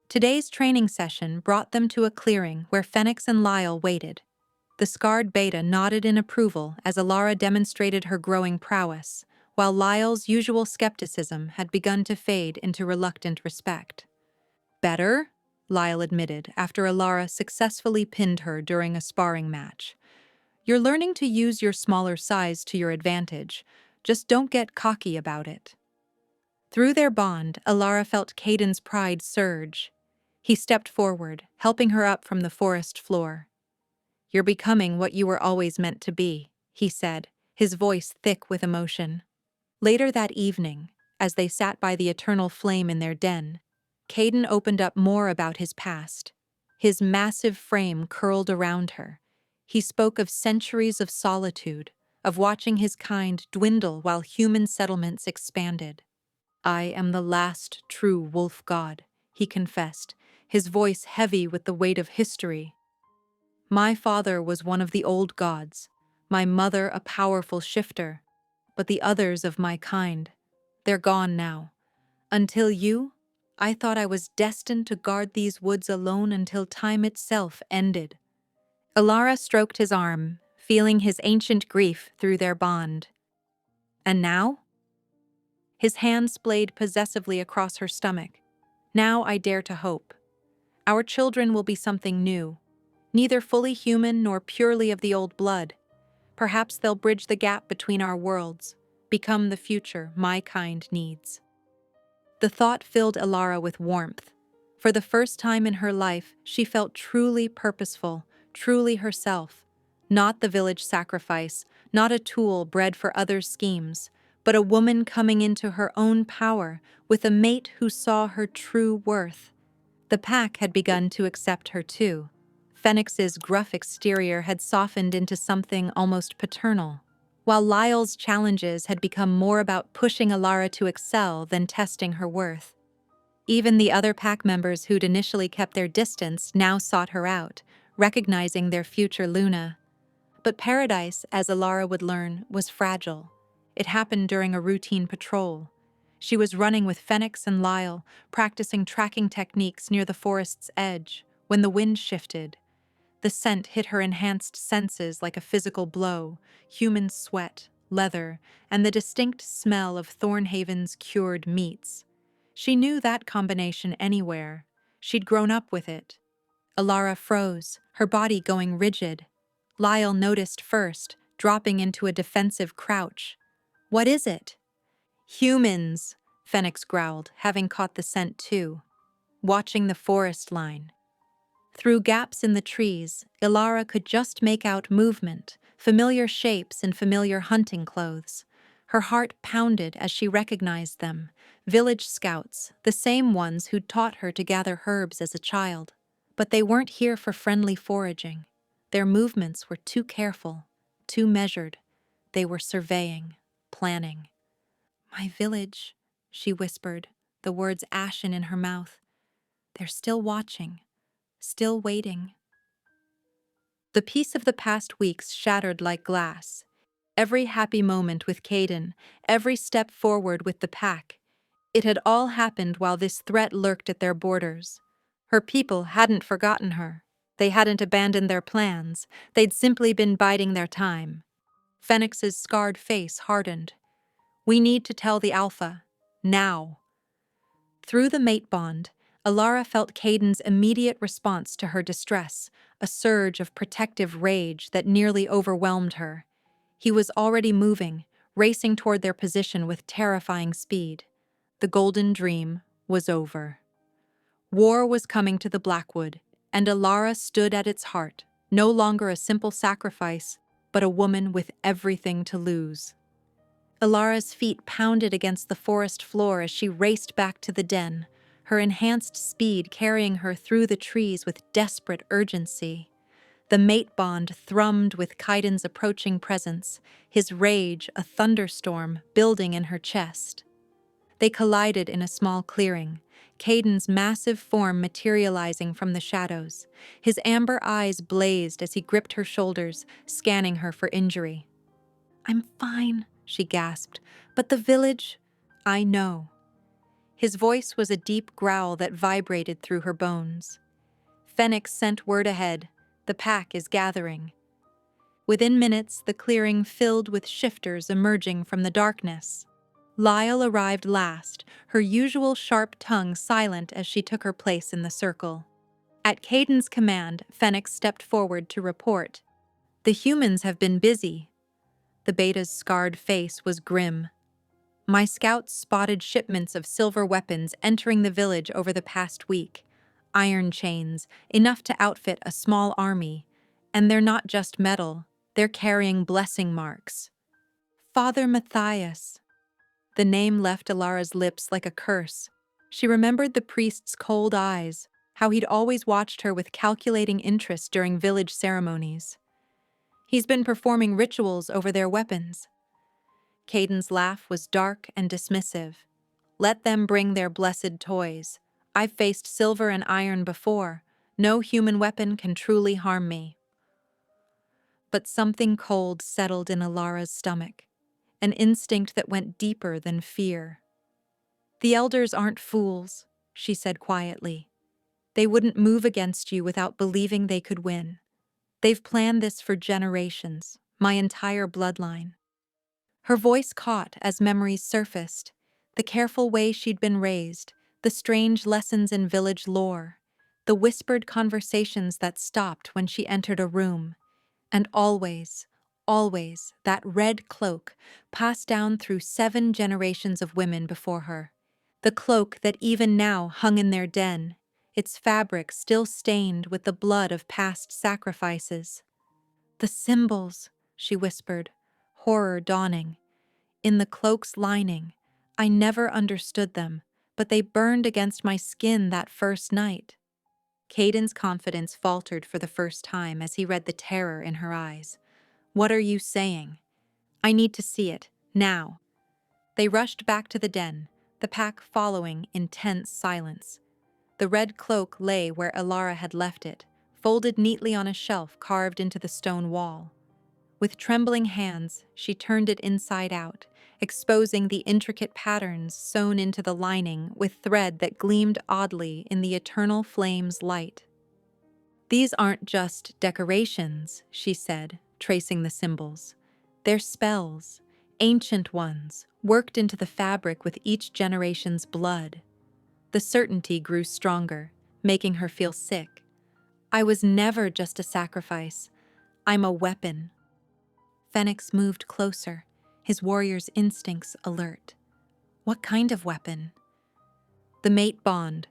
Today's training session brought them to a clearing where Phoenix and Lyle waited. The scarred beta nodded in approval as Alara demonstrated her growing prowess, while Lyle's usual skepticism had begun to fade into reluctant respect. "Better?" Lyle admitted after Alara successfully pinned her during a sparring match. "You're learning to use your smaller size to your advantage. Just don't get cocky about it." Through their bond, Alara felt Caden's pride surge. He stepped forward, helping her up from the forest floor. "You're becoming what you were always meant to be," he said, his voice thick with emotion. Later that evening, as they sat by the eternal flame in their den, Caden opened up more about his past. His massive frame curled around her. He spoke of centuries of solitude, of watching his kind dwindle while human settlements expanded. "I am the last true wolf god," he confessed, his voice heavy with the weight of history. "My father was one of the old gods, my mother a powerful shifter, but the others of my kind, they're gone now. Until you, I thought I was destined to guard these woods alone until time itself ended." Alara stroked his arm, feeling his ancient grief through their bond. "And now?" His hand splayed possessively across her stomach. "Now I dare to hope. Our children will be something new, neither fully human nor purely of the old blood. Perhaps they'll bridge the gap between our worlds, become the future my kind needs." The thought filled Alara with warmth. For the first time in her life, she felt truly purposeful, truly herself. Not the village sacrifice, not a tool bred for others' schemes, but a woman coming into her own power with a mate who saw her true worth. The pack had begun to accept her too. Phoenix's gruff exterior had softened into something almost paternal, while Lyle's challenges had become more about pushing Alara to excel than testing her worth. Even the other pack members who'd initially kept their distance now sought her out, recognizing their future Luna. But Paradise, as Alara would learn, was fragile. It happened during a routine patrol. She was running with Phoenix and Lyle, practicing tracking techniques near the forest's edge, when the wind shifted. The scent hit her enhanced senses like a physical blow: human sweat, leather, and the distinct smell of Thornhaven's cured meats. She knew that combination anywhere. She'd grown up with it. Alara froze, her body going rigid. Lyle noticed first, dropping into a defensive crouch. "What is it?" "Humans," Phoenix growled, having caught the scent too. "Watching the forest line." Through gaps in the trees, Ilara could just make out movement, familiar shapes in familiar hunting clothes. Her heart pounded as she recognized them: village scouts, the same ones who'd taught her to gather herbs as a child. But they weren't here for friendly foraging. Their movements were too careful, too measured. They were surveying, planning. "My village," she whispered, the words ashen in her mouth. "They're still watching, still waiting." The peace of the past weeks shattered like glass. Every happy moment with Caden, every step forward with the pack. It had all happened while this threat lurked at their borders. Her people hadn't forgotten her. They hadn't abandoned their plans. They'd simply been biding their time. Phoenix's scarred face hardened. "We need to tell the Alpha. Now." Through the mate bond, Alara felt Caden's immediate response to her distress, a surge of protective rage that nearly overwhelmed her. He was already moving, racing toward their position with terrifying speed. The golden dream was over. War was coming to the Blackwood, and Alara stood at its heart, no longer a simple sacrifice, but a woman with everything to lose. Alara's feet pounded against the forest floor as she raced back to the den, her enhanced speed carrying her through the trees with desperate urgency. The mate bond thrummed with Kaiden's approaching presence, his rage a thunderstorm building in her chest. They collided in a small clearing, Caden's massive form materializing from the shadows. His amber eyes blazed as he gripped her shoulders, scanning her for injury. "I'm fine," she gasped, "but the village—" "I know." His voice was a deep growl that vibrated through her bones. Phoenix sent word ahead. "The pack is gathering." Within minutes, the clearing filled with shifters emerging from the darkness. Lyle arrived last, her usual sharp tongue silent as she took her place in the circle. At Caden's command, Phoenix stepped forward to report. "The humans have been busy." The beta's scarred face was grim. "My scouts spotted shipments of silver weapons entering the village over the past week. Iron chains, enough to outfit a small army. And they're not just metal, they're carrying blessing marks." "Father Matthias." The name left Alara's lips like a curse. She remembered the priest's cold eyes, how he'd always watched her with calculating interest during village ceremonies. "He's been performing rituals over their weapons." Caden's laugh was dark and dismissive. "Let them bring their blessed toys. I've faced silver and iron before. No human weapon can truly harm me." But something cold settled in Alara's stomach, an instinct that went deeper than fear. "The elders aren't fools," she said quietly. "They wouldn't move against you without believing they could win. They've planned this for generations, my entire bloodline." Her voice caught as memories surfaced, the careful way she'd been raised, the strange lessons in village lore, the whispered conversations that stopped when she entered a room. And always, always, that red cloak passed down through 7 generations of women before her. The cloak that even now hung in their den, its fabric still stained with the blood of past sacrifices. "The symbols," she whispered, horror dawning. in the cloak's lining. I never understood them, but they burned against my skin that first night. Caden's confidence faltered for the first time as he read the terror in her eyes. What are you saying? I need to see it, now. They rushed back to the den, the pack following in tense silence. The red cloak lay where Elara had left it, folded neatly on a shelf carved into the stone wall. With trembling hands, she turned it inside out, exposing the intricate patterns sewn into the lining with thread that gleamed oddly in the eternal flame's light. These aren't just decorations, she said, tracing the symbols. They're spells, ancient ones, worked into the fabric with each generation's blood. The certainty grew stronger, making her feel sick. I was never just a sacrifice. I'm a weapon. Phoenix moved closer, his warrior's instincts alert. What kind of weapon? The mate bond.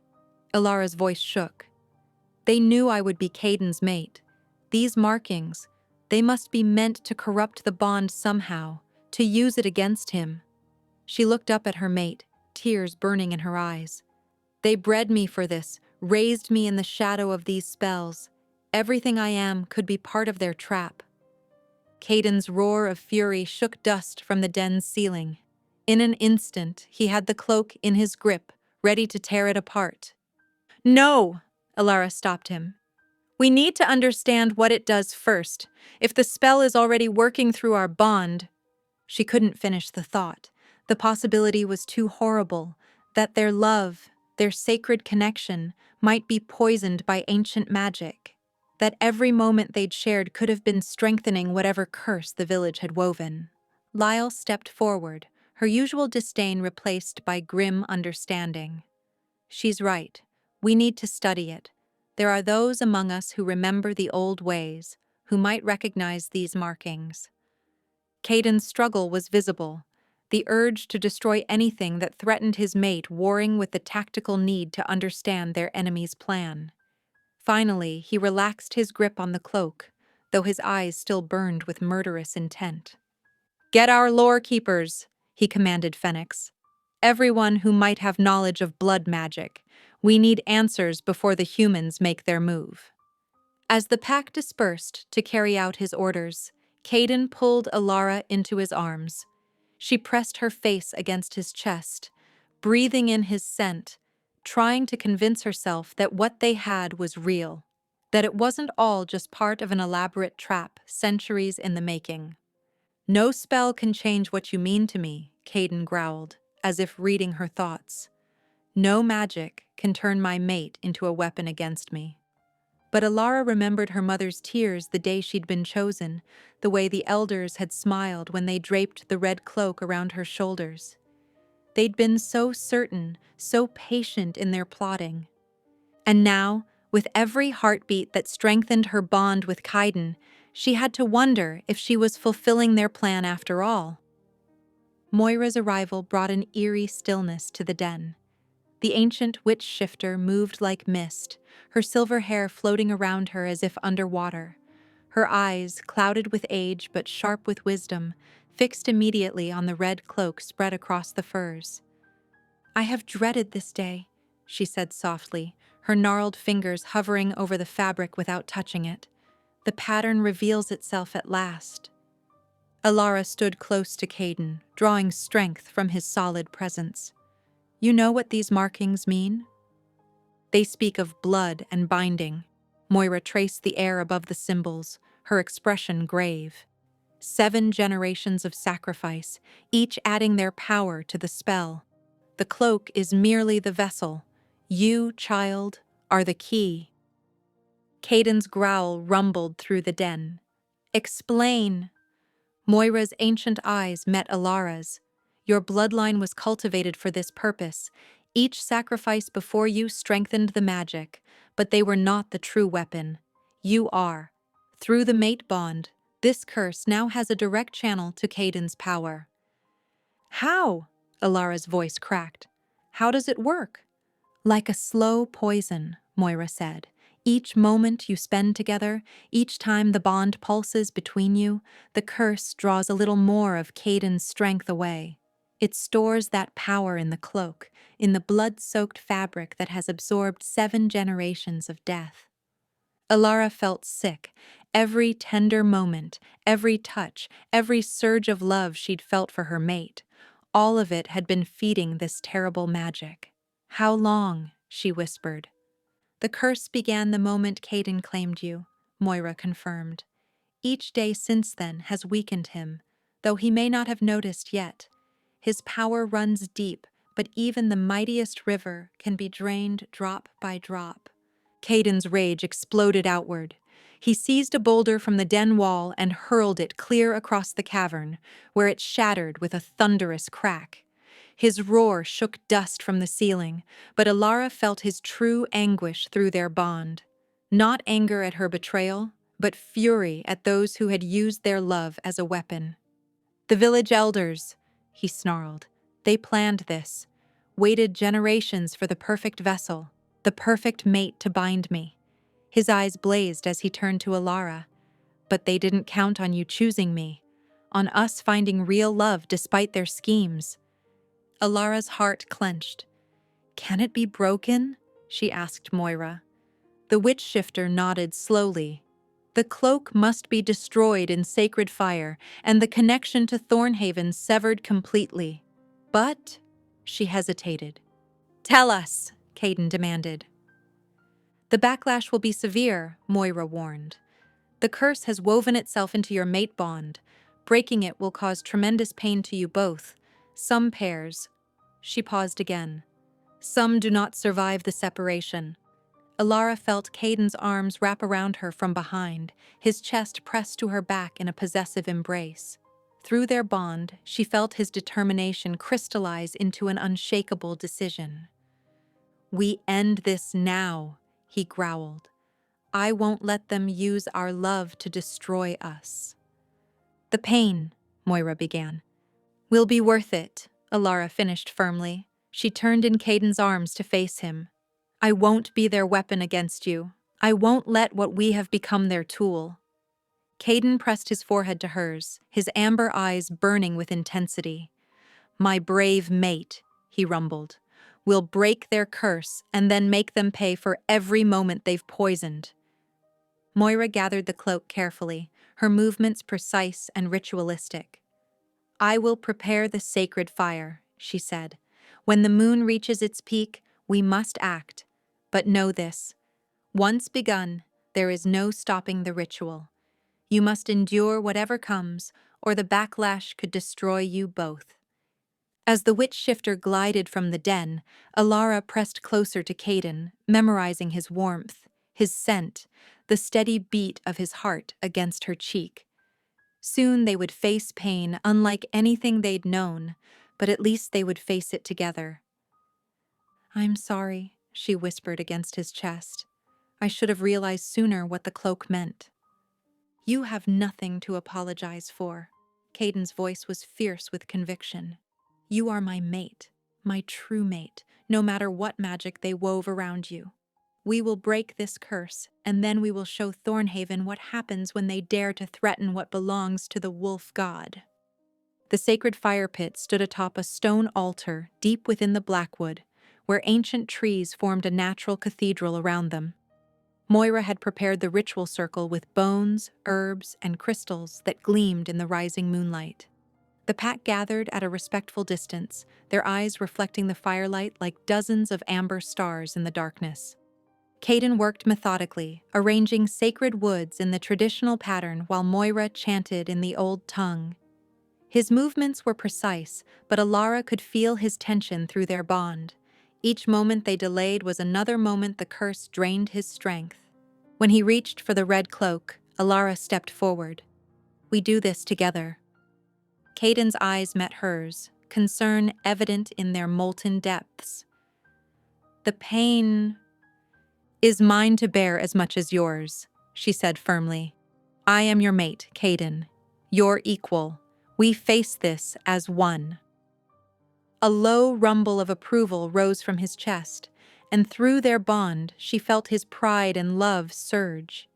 Elara's voice shook. They knew I would be Caden's mate. These markings, they must be meant to corrupt the bond somehow, to use it against him. She looked up at her mate, tears burning in her eyes. They bred me for this, raised me in the shadow of these spells. Everything I am could be part of their trap. Caden's roar of fury shook dust from the den's ceiling. In an instant, he had the cloak in his grip, ready to tear it apart. No! Elara stopped him. We need to understand what it does first. If the spell is already working through our bond... She couldn't finish the thought. The possibility was too horrible, that their love, their sacred connection, might be poisoned by ancient magic. That every moment they'd shared could have been strengthening whatever curse the village had woven. Lyle stepped forward, her usual disdain replaced by grim understanding. She's right. We need to study it. There are those among us who remember the old ways, who might recognize these markings. Caden's struggle was visible, the urge to destroy anything that threatened his mate warring with the tactical need to understand their enemy's plan. Finally, he relaxed his grip on the cloak, though his eyes still burned with murderous intent. Get our lore keepers, he commanded Phoenix. Everyone who might have knowledge of blood magic. We need answers before the humans make their move. As the pack dispersed to carry out his orders, Caden pulled Elara into his arms. She pressed her face against his chest, breathing in his scent, trying to convince herself that what they had was real, that it wasn't all just part of an elaborate trap centuries in the making. No spell can change what you mean to me, Caden growled, as if reading her thoughts. No magic can turn my mate into a weapon against me. But Elara remembered her mother's tears the day she'd been chosen, the way the elders had smiled when they draped the red cloak around her shoulders. They'd been so certain, so patient in their plotting. And now, with every heartbeat that strengthened her bond with Caden, she had to wonder if she was fulfilling their plan after all. Moira's arrival brought an eerie stillness to the den. The ancient witch shifter moved like mist, her silver hair floating around her as if underwater. Her eyes, clouded with age but sharp with wisdom, fixed immediately on the red cloak spread across the furs. I have dreaded this day, she said softly, her gnarled fingers hovering over the fabric without touching it. The pattern reveals itself at last. Elara stood close to Caden, drawing strength from his solid presence. You know what these markings mean? They speak of blood and binding. Moira traced the air above the symbols, her expression grave. 7 generations of sacrifice, each adding their power to the spell. The cloak is merely the vessel. You, child, are the key. Caden's growl rumbled through the den. Explain. Moira's ancient eyes met Elara's. Your bloodline was cultivated for this purpose. Each sacrifice before you strengthened the magic, but they were not the true weapon. You are. Through the mate bond, this curse now has a direct channel to Caden's power. How? Elara's voice cracked. How does it work? Like a slow poison, Moira said. Each moment you spend together, each time the bond pulses between you, the curse draws a little more of Caden's strength away. It stores that power in the cloak, in the blood-soaked fabric that has absorbed 7 generations of death. Alara felt sick. Every tender moment, every touch, every surge of love she'd felt for her mate, all of it had been feeding this terrible magic. "How long?" she whispered. "The curse began the moment Caden claimed you," Moira confirmed. "Each day since then has weakened him, though he may not have noticed yet. His power runs deep, but even the mightiest river can be drained drop by drop." Caden's rage exploded outward. He seized a boulder from the den wall and hurled it clear across the cavern, where it shattered with a thunderous crack. His roar shook dust from the ceiling, but Alara felt his true anguish through their bond. Not anger at her betrayal, but fury at those who had used their love as a weapon. "The village elders," he snarled. "They planned this, waited generations for the perfect vessel, the perfect mate to bind me." His eyes blazed as he turned to Alara. "But they didn't count on you choosing me, on us finding real love despite their schemes." Alara's heart clenched. "Can it be broken?" she asked Moira. The witch shifter nodded slowly. "The cloak must be destroyed in sacred fire, and the connection to Thornhaven severed completely. But," she hesitated. "Tell us," Caden demanded. "The backlash will be severe," Moira warned. "The curse has woven itself into your mate bond. Breaking it will cause tremendous pain to you both. Some pairs—" She paused again. "Some do not survive the separation." Alara felt Caden's arms wrap around her from behind, his chest pressed to her back in a possessive embrace. Through their bond, she felt his determination crystallize into an unshakable decision. "We end this now," he growled. "I won't let them use our love to destroy us." "The pain," Moira began. "Will be worth it," Alara finished firmly. She turned in Caden's arms to face him. "I won't be their weapon against you. I won't let what we have become their tool." Caden pressed his forehead to hers, his amber eyes burning with intensity. "My brave mate," he rumbled, "will break their curse and then make them pay for every moment they've poisoned." Moira gathered the cloak carefully, her movements precise and ritualistic. "I will prepare the sacred fire," she said. "When the moon reaches its peak, we must act. But know this, once begun, there is no stopping the ritual. You must endure whatever comes, or the backlash could destroy you both." As the witch shifter glided from the den, Alara pressed closer to Caden, memorizing his warmth, his scent, the steady beat of his heart against her cheek. Soon they would face pain unlike anything they'd known, but at least they would face it together. "I'm sorry," she whispered against his chest. "I should have realized sooner what the cloak meant." "You have nothing to apologize for." Caden's voice was fierce with conviction. "You are my mate, my true mate, no matter what magic they wove around you. We will break this curse, and then we will show Thornhaven what happens when they dare to threaten what belongs to the wolf god." The sacred fire pit stood atop a stone altar deep within the blackwood, where ancient trees formed a natural cathedral around them. Moira had prepared the ritual circle with bones, herbs, and crystals that gleamed in the rising moonlight. The pack gathered at a respectful distance, their eyes reflecting the firelight like dozens of amber stars in the darkness. Caden worked methodically, arranging sacred woods in the traditional pattern while Moira chanted in the old tongue. His movements were precise, but Alara could feel his tension through their bond. Each moment they delayed was another moment the curse drained his strength. When he reached for the red cloak, Alara stepped forward. "We do this together." Caden's eyes met hers, concern evident in their molten depths. "The pain is mine to bear as much as yours," she said firmly. "I am your mate, Caden, your equal. We face this as one." A low rumble of approval rose from his chest, and through their bond she felt his pride and love surge.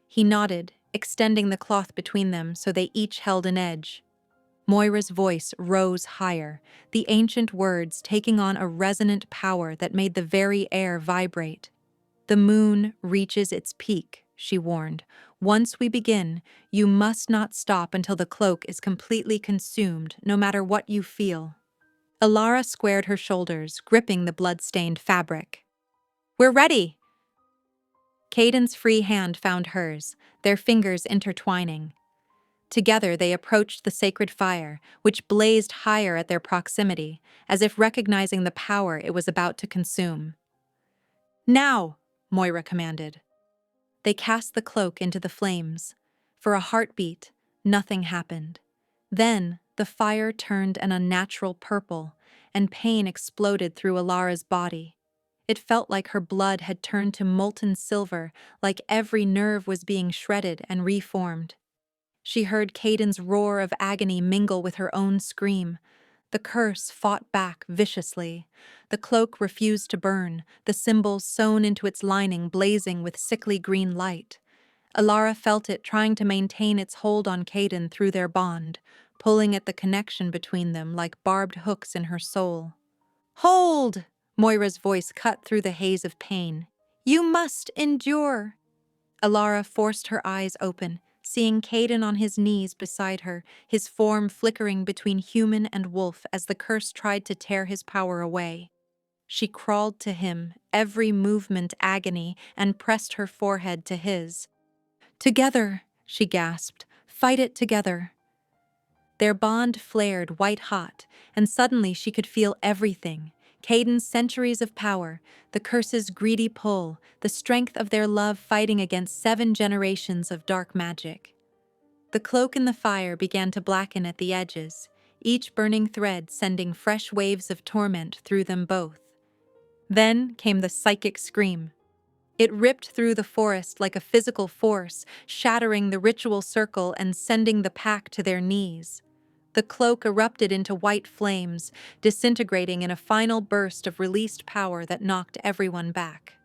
He nodded, extending the cloth between them so they each held an edge. Moira's voice rose higher, the ancient words taking on a resonant power that made the very air vibrate. "The moon reaches its peak," she warned. "Once we begin, you must not stop until the cloak is completely consumed, no matter what you feel." Alara squared her shoulders, gripping the blood-stained fabric. "We're ready!" Caden's free hand found hers, their fingers intertwining. Together they approached the sacred fire, which blazed higher at their proximity, as if recognizing the power it was about to consume. "Now!" Moira commanded. They cast the cloak into the flames. For a heartbeat, nothing happened. Then, the fire turned an unnatural purple, and pain exploded through Alara's body. It felt like her blood had turned to molten silver, like every nerve was being shredded and reformed. She heard Caden's roar of agony mingle with her own scream. The curse fought back viciously. The cloak refused to burn, the symbols sewn into its lining blazing with sickly green light. Alara felt it trying to maintain its hold on Caden through their bond, pulling at the connection between them like barbed hooks in her soul. "Hold!" Moira's voice cut through the haze of pain. "You must endure." Alara forced her eyes open, seeing Caden on his knees beside her, his form flickering between human and wolf as the curse tried to tear his power away. She crawled to him, every movement agony, and pressed her forehead to his. "Together," she gasped, "fight it together." Their bond flared white-hot, and suddenly she could feel everything. Caden's centuries of power, the curse's greedy pull, the strength of their love fighting against 7 generations of dark magic. The cloak in the fire began to blacken at the edges, each burning thread sending fresh waves of torment through them both. Then came the psychic scream. It ripped through the forest like a physical force, shattering the ritual circle and sending the pack to their knees. The cloak erupted into white flames, disintegrating in a final burst of released power that knocked everyone back.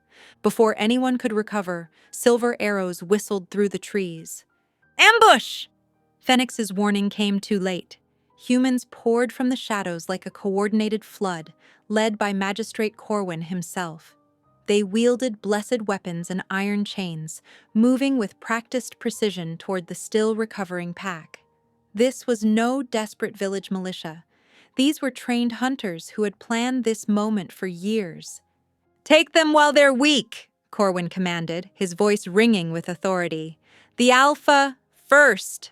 Before anyone could recover, silver arrows whistled through the trees. "Ambush!" Phoenix's warning came too late. Humans poured from the shadows like a coordinated flood, led by Magistrate Corwin himself. They wielded blessed weapons and iron chains, moving with practiced precision toward the still recovering pack. This was no desperate village militia. These were trained hunters who had planned this moment for years. "Take them while they're weak," Corwin commanded, his voice ringing with authority. "The Alpha first."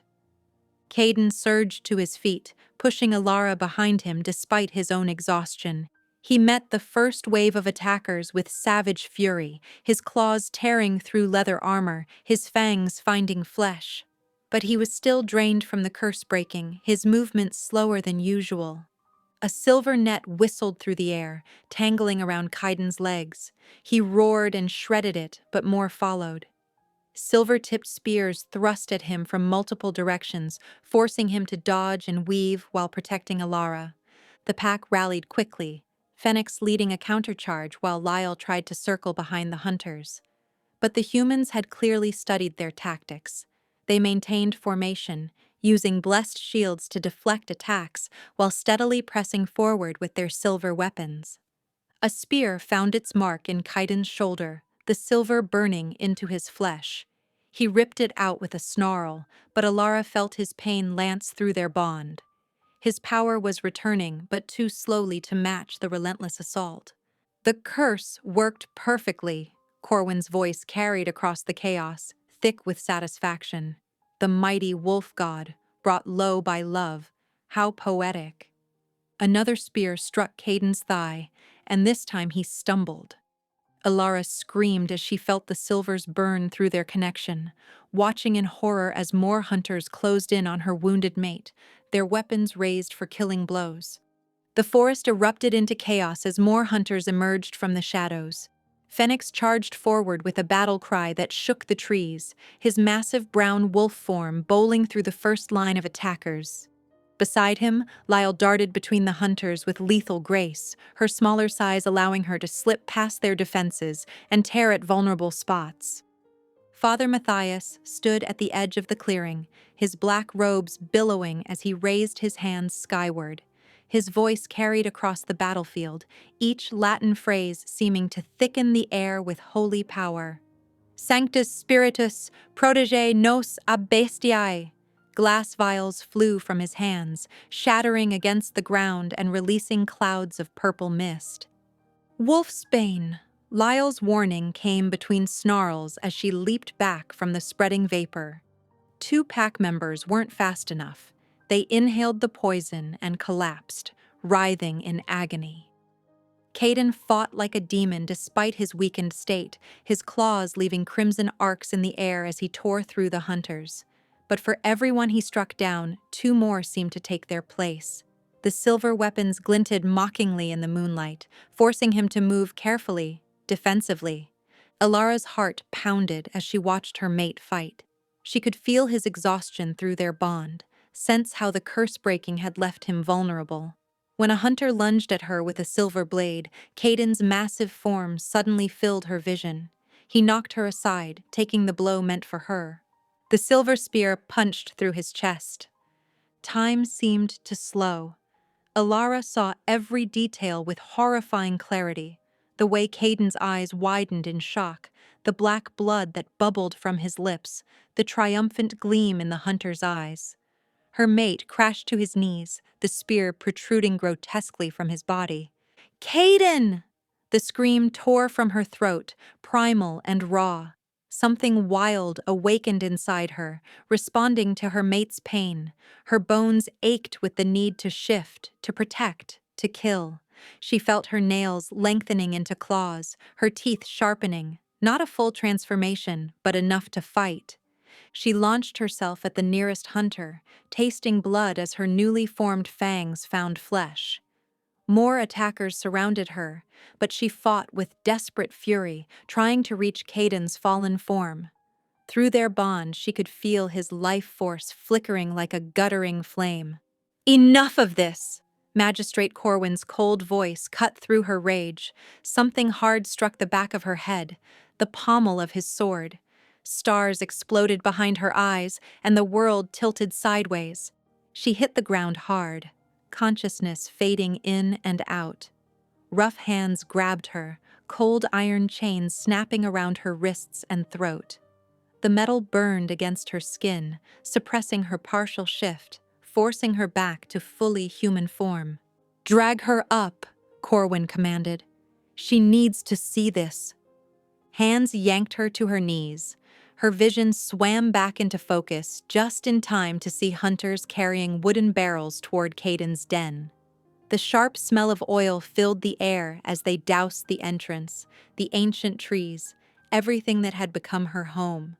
Caden surged to his feet, pushing Alara behind him despite his own exhaustion. He met the first wave of attackers with savage fury, his claws tearing through leather armor, his fangs finding flesh. But he was still drained from the curse breaking, his movements slower than usual. A silver net whistled through the air, tangling around Kaiden's legs. He roared and shredded it, but more followed. Silver-tipped spears thrust at him from multiple directions, forcing him to dodge and weave while protecting Alara. The pack rallied quickly, Phoenix leading a countercharge while Lyle tried to circle behind the hunters. But the humans had clearly studied their tactics. They maintained formation, using blessed shields to deflect attacks while steadily pressing forward with their silver weapons. A spear found its mark in Kaiden's shoulder, the silver burning into his flesh. He ripped it out with a snarl, but Alara felt his pain lance through their bond. His power was returning, but too slowly to match the relentless assault. "The curse worked perfectly," Corwin's voice carried across the chaos, thick with satisfaction. "The mighty wolf god, brought low by love. How poetic." Another spear struck Caden's thigh, and this time he stumbled. Alara screamed as she felt the silvers burn through their connection, watching in horror as more hunters closed in on her wounded mate, their weapons raised for killing blows. The forest erupted into chaos as more hunters emerged from the shadows. Phoenix charged forward with a battle cry that shook the trees, his massive brown wolf form bowling through the first line of attackers. Beside him, Lyle darted between the hunters with lethal grace, her smaller size allowing her to slip past their defenses and tear at vulnerable spots. Father Matthias stood at the edge of the clearing, his black robes billowing as he raised his hands skyward. His voice carried across the battlefield, each Latin phrase seeming to thicken the air with holy power. Sanctus Spiritus, protege nos ab bestiae. Glass vials flew from his hands, shattering against the ground and releasing clouds of purple mist. Wolfsbane! Lyle's warning came between snarls as she leaped back from the spreading vapor. Two pack members weren't fast enough. They inhaled the poison and collapsed, writhing in agony. Caden fought like a demon despite his weakened state, his claws leaving crimson arcs in the air as he tore through the hunters. But for everyone he struck down, two more seemed to take their place. The silver weapons glinted mockingly in the moonlight, forcing him to move carefully, defensively. Alara's heart pounded as she watched her mate fight. She could feel his exhaustion through their bond, sense how the curse breaking had left him vulnerable. When a hunter lunged at her with a silver blade, Caden's massive form suddenly filled her vision. He knocked her aside, taking the blow meant for her. The silver spear punched through his chest. Time seemed to slow. Alara saw every detail with horrifying clarity. The way Caden's eyes widened in shock, the black blood that bubbled from his lips, the triumphant gleam in the hunter's eyes. Her mate crashed to his knees, the spear protruding grotesquely from his body. "Caden!" The scream tore from her throat, primal and raw. Something wild awakened inside her, responding to her mate's pain. Her bones ached with the need to shift, to protect, to kill. She felt her nails lengthening into claws, her teeth sharpening, not a full transformation, but enough to fight. She launched herself at the nearest hunter, tasting blood as her newly formed fangs found flesh. More attackers surrounded her, but she fought with desperate fury, trying to reach Caden's fallen form. Through their bond, she could feel his life force flickering like a guttering flame. "Enough of this!" Magistrate Corwin's cold voice cut through her rage. Something hard struck the back of her head, the pommel of his sword. Stars exploded behind her eyes, and the world tilted sideways. She hit the ground hard, consciousness fading in and out. Rough hands grabbed her, cold iron chains snapping around her wrists and throat. The metal burned against her skin, suppressing her partial shift, forcing her back to fully human form. "Drag her up," Corwin commanded. "She needs to see this." Hands yanked her to her knees. Her vision swam back into focus just in time to see hunters carrying wooden barrels toward Caden's den. The sharp smell of oil filled the air as they doused the entrance, the ancient trees, everything that had become her home.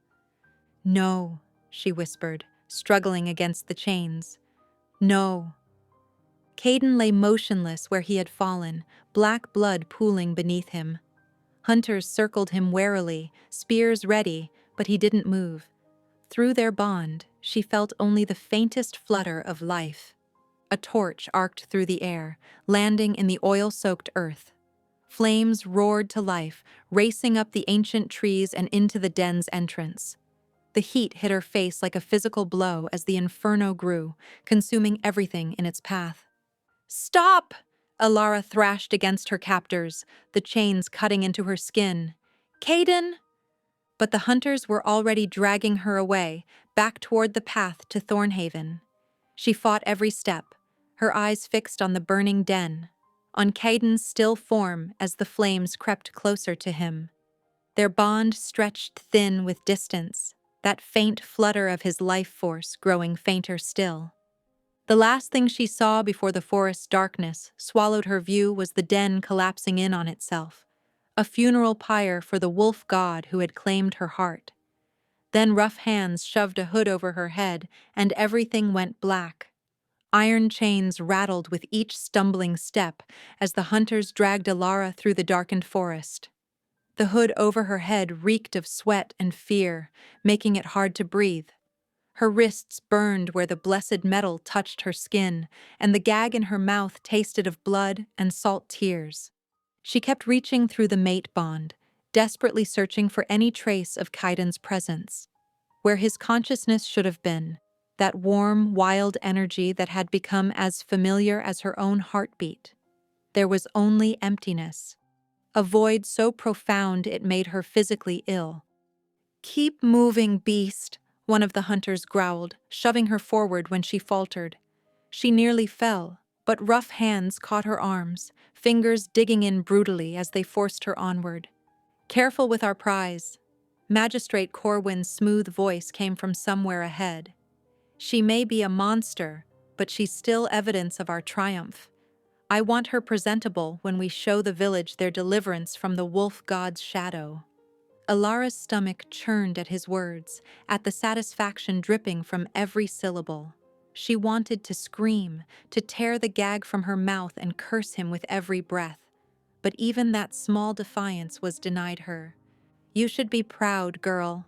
"No," she whispered, struggling against the chains. "No." Caden lay motionless where he had fallen, black blood pooling beneath him. Hunters circled him warily, spears ready, but he didn't move. Through their bond, she felt only the faintest flutter of life. A torch arced through the air, landing in the oil-soaked earth. Flames roared to life, racing up the ancient trees and into the den's entrance. The heat hit her face like a physical blow as the inferno grew, consuming everything in its path. "Stop!" Alara thrashed against her captors, the chains cutting into her skin. "Caden!" But the hunters were already dragging her away, back toward the path to Thornhaven. She fought every step, her eyes fixed on the burning den, on Caden's still form as the flames crept closer to him. Their bond stretched thin with distance, that faint flutter of his life force growing fainter still. The last thing she saw before the forest's darkness swallowed her view was the den collapsing in on itself, a funeral pyre for the wolf god who had claimed her heart. Then rough hands shoved a hood over her head, and everything went black. Iron chains rattled with each stumbling step as the hunters dragged Alara through the darkened forest. The hood over her head reeked of sweat and fear, making it hard to breathe. Her wrists burned where the blessed metal touched her skin, and the gag in her mouth tasted of blood and salt tears. She kept reaching through the mate bond, desperately searching for any trace of Kaiden's presence. Where his consciousness should have been, that warm, wild energy that had become as familiar as her own heartbeat. There was only emptiness, a void so profound it made her physically ill. "Keep moving, beast," one of the hunters growled, shoving her forward when she faltered. She nearly fell, but rough hands caught her arms, fingers digging in brutally as they forced her onward. "Careful with our prize." Magistrate Corwin's smooth voice came from somewhere ahead. "She may be a monster, but she's still evidence of our triumph. I want her presentable when we show the village their deliverance from the wolf god's shadow." Alara's stomach churned at his words, at the satisfaction dripping from every syllable. She wanted to scream, to tear the gag from her mouth and curse him with every breath. But even that small defiance was denied her. "You should be proud, girl."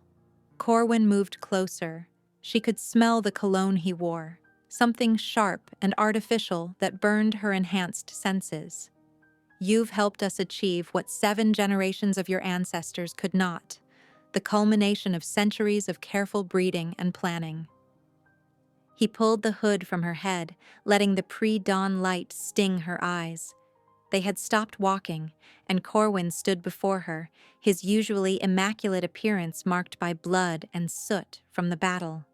Corwin moved closer. She could smell the cologne he wore, something sharp and artificial that burned her enhanced senses. "You've helped us achieve what 7 generations of your ancestors could not, the culmination of centuries of careful breeding and planning." He pulled the hood from her head, letting the pre-dawn light sting her eyes. They had stopped walking, and Corwin stood before her, his usually immaculate appearance marked by blood and soot from the battle.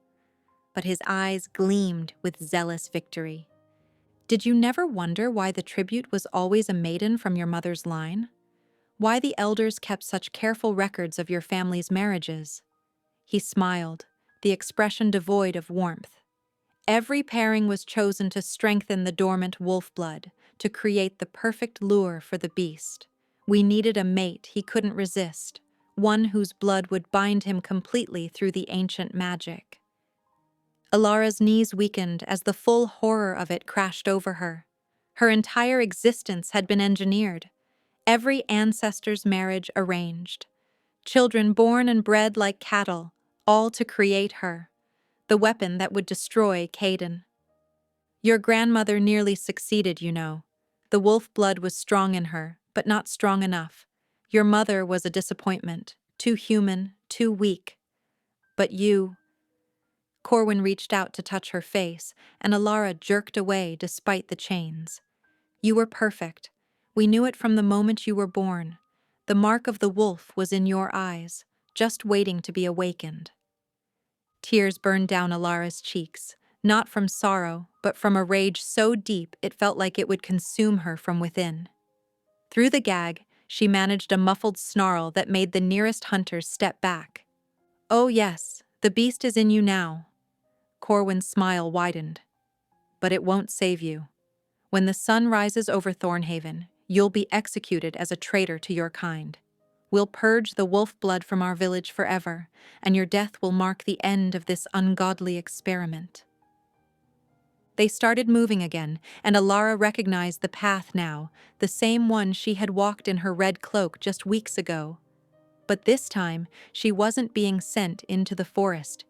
But his eyes gleamed with zealous victory. "Did you never wonder why the tribute was always a maiden from your mother's line? Why the elders kept such careful records of your family's marriages?" He smiled, the expression devoid of warmth. "Every pairing was chosen to strengthen the dormant wolf blood, to create the perfect lure for the beast. We needed a mate he couldn't resist, one whose blood would bind him completely through the ancient magic." Alara's knees weakened as the full horror of it crashed over her. Her entire existence had been engineered, every ancestor's marriage arranged. Children born and bred like cattle, all to create her, the weapon that would destroy Kaiden. "Your grandmother nearly succeeded, you know. The wolf blood was strong in her, but not strong enough. Your mother was a disappointment, too human, too weak. But you—" Corwin reached out to touch her face, and Alara jerked away despite the chains. "You were perfect. We knew it from the moment you were born. The mark of the wolf was in your eyes, just waiting to be awakened." Tears burned down Alara's cheeks, not from sorrow, but from a rage so deep it felt like it would consume her from within. Through the gag, she managed a muffled snarl that made the nearest hunters step back. "Oh yes, the beast is in you now." Corwin's smile widened. "But it won't save you. When the sun rises over Thornhaven, you'll be executed as a traitor to your kind. We'll purge the wolf blood from our village forever, and your death will mark the end of this ungodly experiment." They started moving again, and Alara recognized the path now, the same one she had walked in her red cloak just weeks ago. But this time, she wasn't being sent into the forest.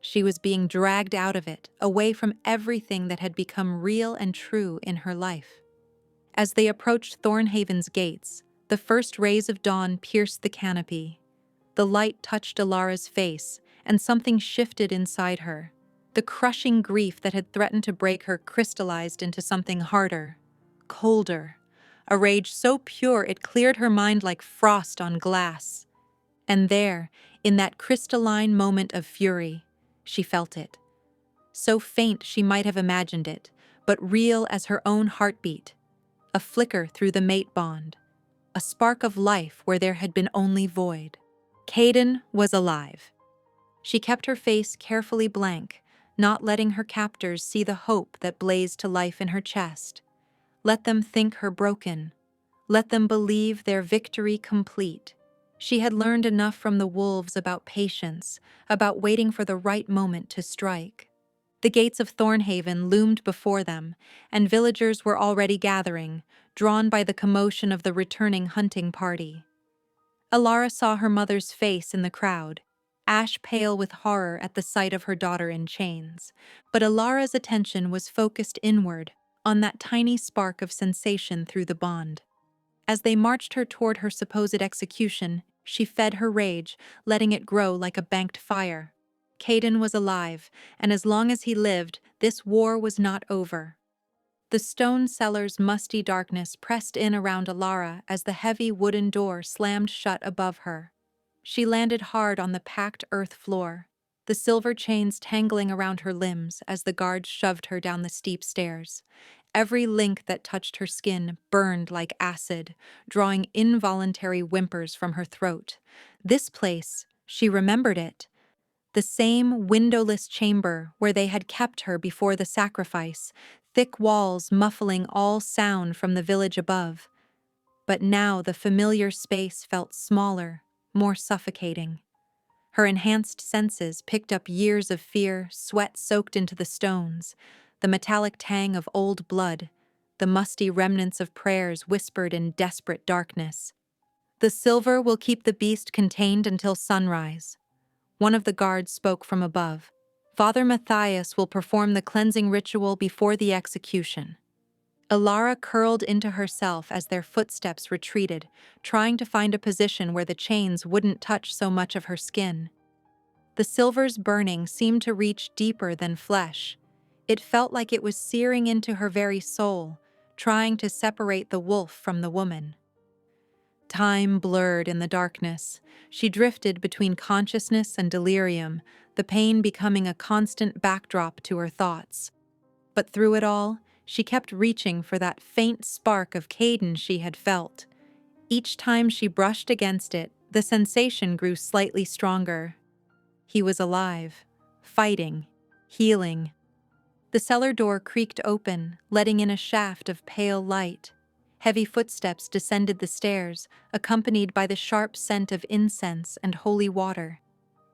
She was being dragged out of it, away from everything that had become real and true in her life. As they approached Thornhaven's gates, the first rays of dawn pierced the canopy. The light touched Alara's face, and something shifted inside her. The crushing grief that had threatened to break her crystallized into something harder, colder, a rage so pure it cleared her mind like frost on glass. And there, in that crystalline moment of fury, she felt it. So faint she might have imagined it, but real as her own heartbeat. A flicker through the mate bond. A spark of life where there had been only void. Kaiden was alive. She kept her face carefully blank, not letting her captors see the hope that blazed to life in her chest. Let them think her broken. Let them believe their victory complete. She had learned enough from the wolves about patience, about waiting for the right moment to strike. The gates of Thornhaven loomed before them, and villagers were already gathering, drawn by the commotion of the returning hunting party. Alara saw her mother's face in the crowd, ash pale with horror at the sight of her daughter in chains. But Alara's attention was focused inward, on that tiny spark of sensation through the bond. As they marched her toward her supposed execution, she fed her rage, letting it grow like a banked fire. Caden was alive, and as long as he lived, this war was not over. The stone cellar's musty darkness pressed in around Alara as the heavy wooden door slammed shut above her. She landed hard on the packed earth floor, the silver chains tangling around her limbs as the guards shoved her down the steep stairs. Every link that touched her skin burned like acid, drawing involuntary whimpers from her throat. This place, she remembered it. The same windowless chamber where they had kept her before the sacrifice, thick walls muffling all sound from the village above. But now the familiar space felt smaller, more suffocating. Her enhanced senses picked up years of fear, sweat soaked into the stones, the metallic tang of old blood, the musty remnants of prayers whispered in desperate darkness. "The silver will keep the beast contained until sunrise." One of the guards spoke from above. "Father Matthias will perform the cleansing ritual before the execution." Alara curled into herself as their footsteps retreated, trying to find a position where the chains wouldn't touch so much of her skin. The silver's burning seemed to reach deeper than flesh. It felt like it was searing into her very soul, trying to separate the wolf from the woman. Time blurred in the darkness. She drifted between consciousness and delirium, the pain becoming a constant backdrop to her thoughts. But through it all, she kept reaching for that faint spark of Caden she had felt. Each time she brushed against it, the sensation grew slightly stronger. He was alive, fighting, healing. The cellar door creaked open, letting in a shaft of pale light. Heavy footsteps descended the stairs, accompanied by the sharp scent of incense and holy water.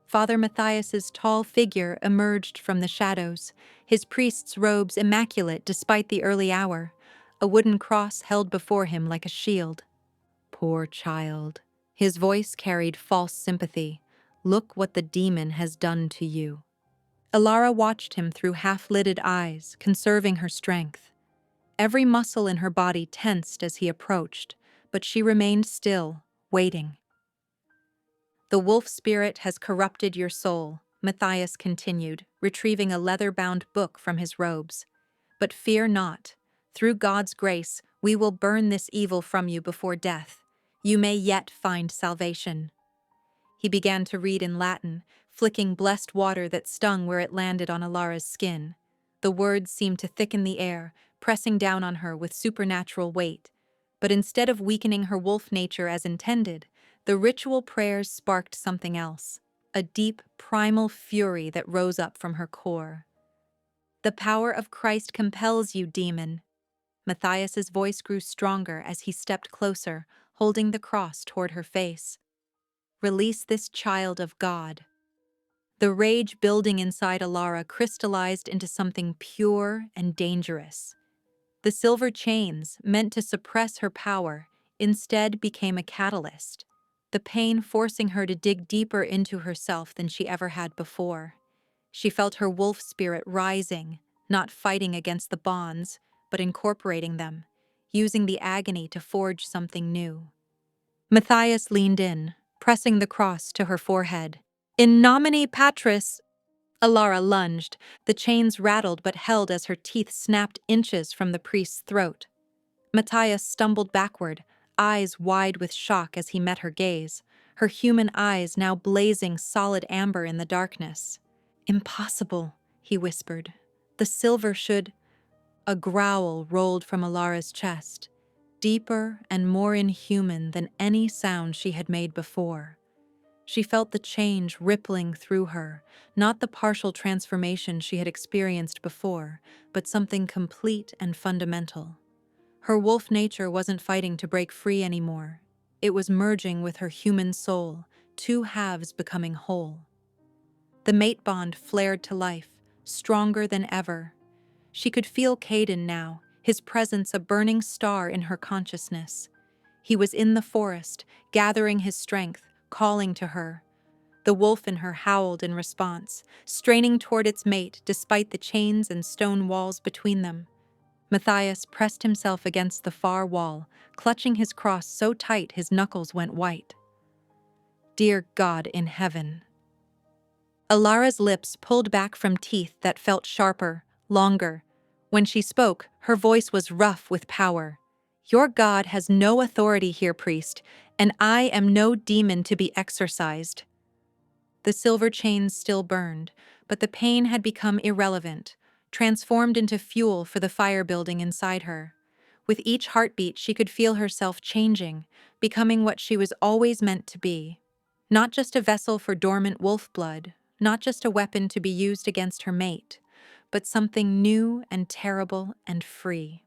Father Matthias's tall figure emerged from the shadows, his priest's robes immaculate despite the early hour, a wooden cross held before him like a shield. "Poor child." His voice carried false sympathy. "Look what the demon has done to you." Alara watched him through half-lidded eyes, conserving her strength. Every muscle in her body tensed as he approached, but she remained still, waiting. "The wolf spirit has corrupted your soul," Matthias continued, retrieving a leather-bound book from his robes. "But fear not. Through God's grace, we will burn this evil from you before death. You may yet find salvation." He began to read in Latin, flicking blessed water that stung where it landed on Alara's skin. The words seemed to thicken the air, pressing down on her with supernatural weight. But instead of weakening her wolf nature as intended, the ritual prayers sparked something else, a deep, primal fury that rose up from her core. "The power of Christ compels you, demon." Matthias's voice grew stronger as he stepped closer, holding the cross toward her face. "Release this child of God." The rage building inside Alara crystallized into something pure and dangerous. The silver chains, meant to suppress her power, instead became a catalyst, the pain forcing her to dig deeper into herself than she ever had before. She felt her wolf spirit rising, not fighting against the bonds, but incorporating them, using the agony to forge something new. Matthias leaned in, pressing the cross to her forehead. "In nomine Patris." Alara lunged. The chains rattled but held as her teeth snapped inches from the priest's throat. Matthias stumbled backward, eyes wide with shock as he met her gaze, her human eyes now blazing solid amber in the darkness. "Impossible," he whispered. "The silver should—" A growl rolled from Alara's chest, deeper and more inhuman than any sound she had made before. She felt the change rippling through her, not the partial transformation she had experienced before, but something complete and fundamental. Her wolf nature wasn't fighting to break free anymore. It was merging with her human soul, two halves becoming whole. The mate bond flared to life, stronger than ever. She could feel Caden now, his presence a burning star in her consciousness. He was in the forest, gathering his strength, calling to her. The wolf in her howled in response, straining toward its mate despite the chains and stone walls between them. Matthias pressed himself against the far wall, clutching his cross so tight his knuckles went white. Dear God in heaven. Alara's lips pulled back from teeth that felt sharper, longer. When she spoke, her voice was rough with power. Your God has no authority here, priest, and I am no demon to be exorcised. The silver chains still burned, but the pain had become irrelevant, transformed into fuel for the fire building inside her. With each heartbeat, she could feel herself changing, becoming what she was always meant to be. Not just a vessel for dormant wolf blood, not just a weapon to be used against her mate, but something new and terrible and free.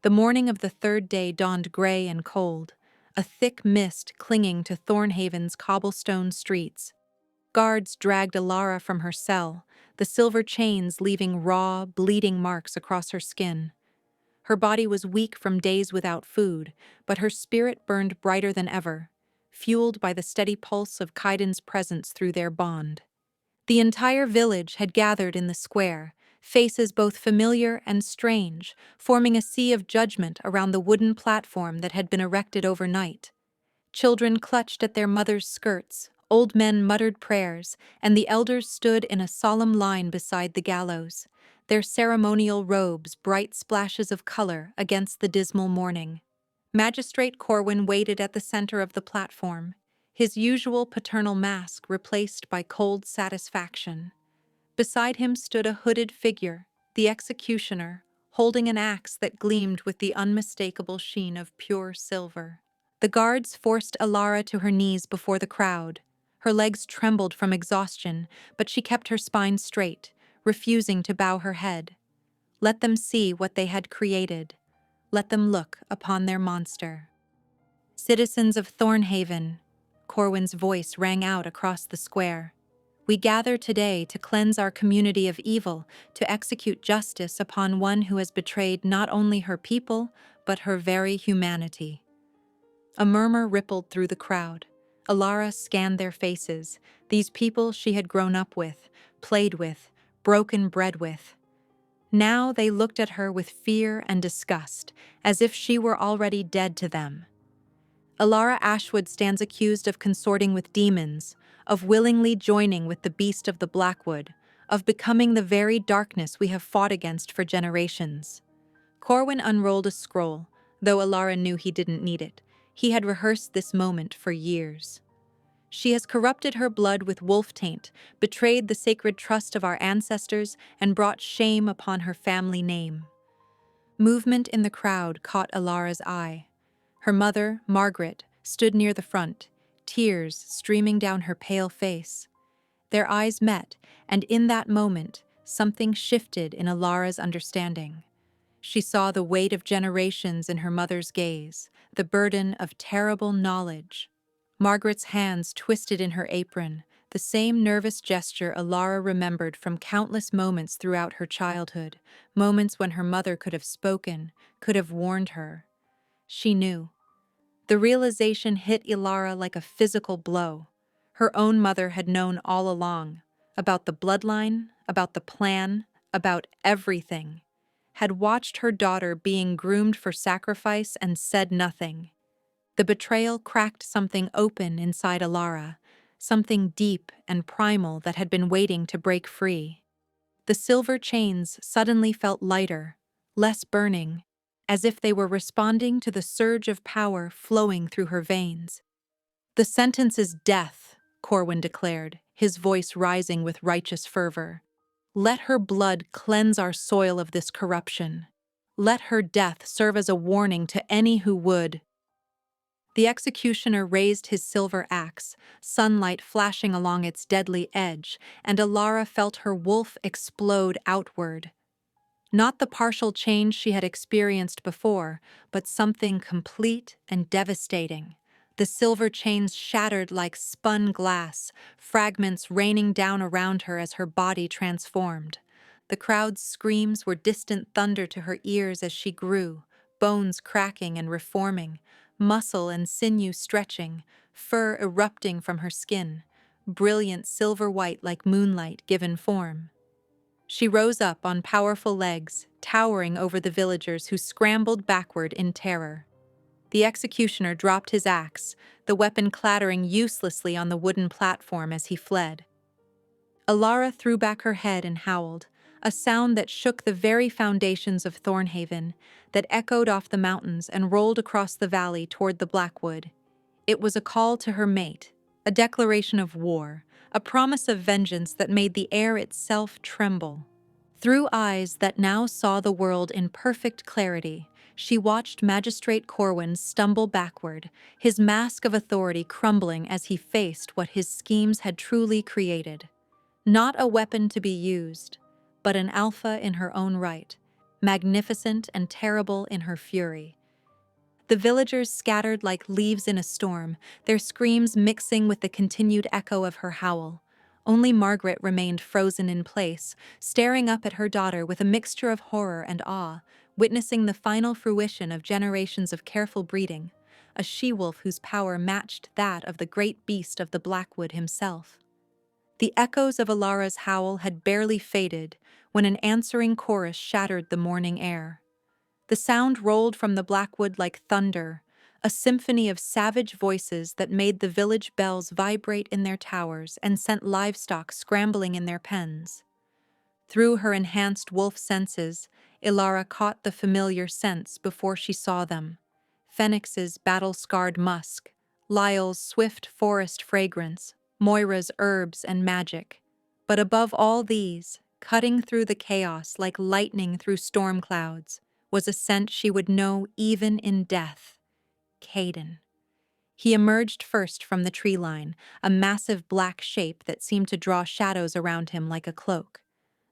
The morning of the third day dawned gray and cold, a thick mist clinging to Thornhaven's cobblestone streets. Guards dragged Alara from her cell, the silver chains leaving raw, bleeding marks across her skin. Her body was weak from days without food, but her spirit burned brighter than ever, fueled by the steady pulse of Kaiden's presence through their bond. The entire village had gathered in the square, faces both familiar and strange, forming a sea of judgment around the wooden platform that had been erected overnight. Children clutched at their mothers' skirts, old men muttered prayers, and the elders stood in a solemn line beside the gallows, their ceremonial robes bright splashes of color against the dismal morning. Magistrate Corwin waited at the center of the platform, his usual paternal mask replaced by cold satisfaction. Beside him stood a hooded figure, the executioner, holding an axe that gleamed with the unmistakable sheen of pure silver. The guards forced Alara to her knees before the crowd. Her legs trembled from exhaustion, but she kept her spine straight, refusing to bow her head. Let them see what they had created. Let them look upon their monster. Citizens of Thornhaven, Corwin's voice rang out across the square. We gather today to cleanse our community of evil, to execute justice upon one who has betrayed not only her people, but her very humanity. A murmur rippled through the crowd. Alara scanned their faces, these people she had grown up with, played with, broken bread with. Now they looked at her with fear and disgust, as if she were already dead to them. Alara Ashwood stands accused of consorting with demons, of willingly joining with the beast of the Blackwood, of becoming the very darkness we have fought against for generations. Corwin unrolled a scroll, though Alara knew he didn't need it. He had rehearsed this moment for years. She has corrupted her blood with wolf taint, betrayed the sacred trust of our ancestors, and brought shame upon her family name. Movement in the crowd caught Alara's eye. Her mother, Margaret, stood near the front, tears streaming down her pale face. Their eyes met, and in that moment, something shifted in Alara's understanding. She saw the weight of generations in her mother's gaze, the burden of terrible knowledge. Margaret's hands twisted in her apron, the same nervous gesture Alara remembered from countless moments throughout her childhood, moments when her mother could have spoken, could have warned her. She knew. The realization hit Alara like a physical blow. Her own mother had known all along, about the bloodline, about the plan, about everything. Had watched her daughter being groomed for sacrifice and said nothing. The betrayal cracked something open inside Alara, something deep and primal that had been waiting to break free. The silver chains suddenly felt lighter, less burning, as if they were responding to the surge of power flowing through her veins. The sentence is death, Corwin declared, his voice rising with righteous fervor. Let her blood cleanse our soil of this corruption. Let her death serve as a warning to any who would. The executioner raised his silver axe, sunlight flashing along its deadly edge, and Alara felt her wolf explode outward. Not the partial change she had experienced before, but something complete and devastating. The silver chains shattered like spun glass, fragments raining down around her as her body transformed. The crowd's screams were distant thunder to her ears as she grew, bones cracking and reforming, muscle and sinew stretching, fur erupting from her skin. brilliant silver-white like moonlight given form. She rose up on powerful legs, towering over the villagers who scrambled backward in terror. The executioner dropped his axe, the weapon clattering uselessly on the wooden platform as he fled. Alara threw back her head and howled, a sound that shook the very foundations of Thornhaven, that echoed off the mountains and rolled across the valley toward the Blackwood. It was a call to her mate, a declaration of war, a promise of vengeance that made the air itself tremble. Through eyes that now saw the world in perfect clarity, she watched Magistrate Corwin stumble backward, his mask of authority crumbling as he faced what his schemes had truly created. Not a weapon to be used, but an alpha in her own right, magnificent and terrible in her fury. The villagers scattered like leaves in a storm, their screams mixing with the continued echo of her howl. Only Margaret remained frozen in place, staring up at her daughter with a mixture of horror and awe, witnessing the final fruition of generations of careful breeding, a she-wolf whose power matched that of the great beast of the Blackwood himself. The echoes of Alara's howl had barely faded when an answering chorus shattered the morning air. The sound rolled from the Blackwood like thunder, a symphony of savage voices that made the village bells vibrate in their towers and sent livestock scrambling in their pens. Through her enhanced wolf senses, Ilara caught the familiar scents before she saw them. Phoenix's battle-scarred musk, Lyle's swift forest fragrance, Moira's herbs and magic. But above all these, cutting through the chaos like lightning through storm clouds, was a scent she would know even in death. Caden. He emerged first from the tree line, a massive black shape that seemed to draw shadows around him like a cloak.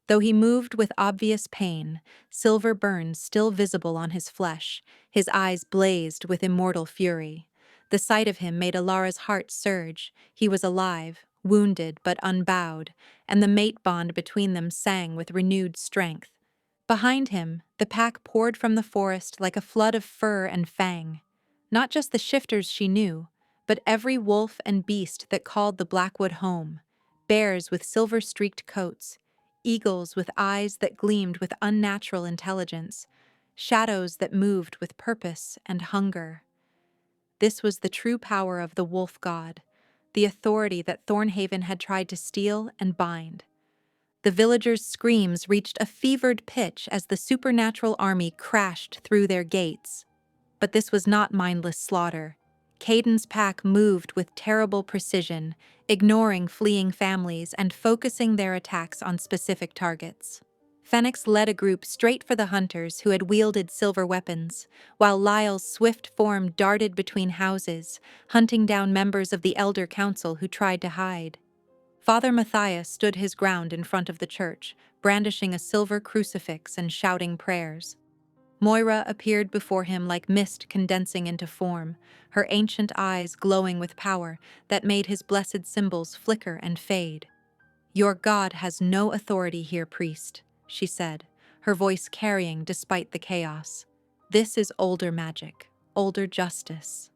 Though he moved with obvious pain, silver burns still visible on his flesh, his eyes blazed with immortal fury. The sight of him made Alara's heart surge. He was alive, wounded but unbowed, and the mate bond between them sang with renewed strength. Behind him, the pack poured from the forest like a flood of fur and fang. Not just the shifters she knew, but every wolf and beast that called the Blackwood home. Bears with silver-streaked coats, eagles with eyes that gleamed with unnatural intelligence, shadows that moved with purpose and hunger. This was the true power of the wolf god, the authority that Thornhaven had tried to steal and bind. The villagers' screams reached a fevered pitch as the supernatural army crashed through their gates. But this was not mindless slaughter. Caden's pack moved with terrible precision, ignoring fleeing families and focusing their attacks on specific targets. Phoenix led a group straight for the hunters who had wielded silver weapons, while Lyle's swift form darted between houses, hunting down members of the Elder Council who tried to hide. Father Matthias stood his ground in front of the church, brandishing a silver crucifix and shouting prayers. Moira appeared before him like mist condensing into form, her ancient eyes glowing with power that made his blessed symbols flicker and fade. "Your god has no authority here, priest," she said, her voice carrying despite the chaos. "This is older magic, older justice."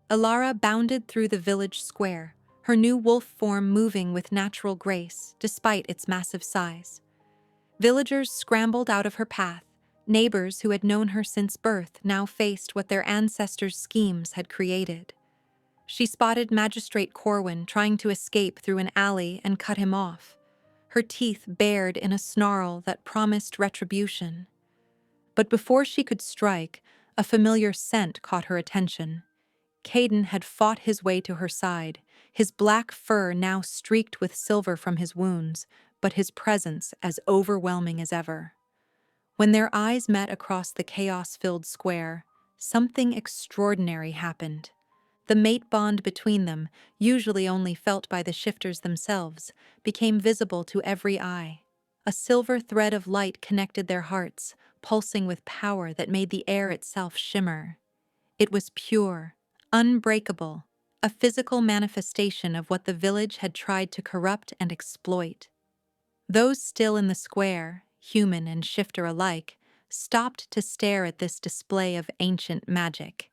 Alara bounded through the village square, her new wolf form moving with natural grace despite its massive size. Villagers scrambled out of her path. Neighbors who had known her since birth now faced what their ancestors' schemes had created. She spotted Magistrate Corwin trying to escape through an alley and cut him off, her teeth bared in a snarl that promised retribution. But before she could strike, a familiar scent caught her attention. Caden had fought his way to her side, his black fur now streaked with silver from his wounds, but his presence as overwhelming as ever. When their eyes met across the chaos-filled square, something extraordinary happened. The mate bond between them, usually only felt by the shifters themselves, became visible to every eye. A silver thread of light connected their hearts, pulsing with power that made the air itself shimmer. It was pure, unbreakable, a physical manifestation of what the village had tried to corrupt and exploit. Those still in the square, human and shifter alike, stopped to stare at this display of ancient magic.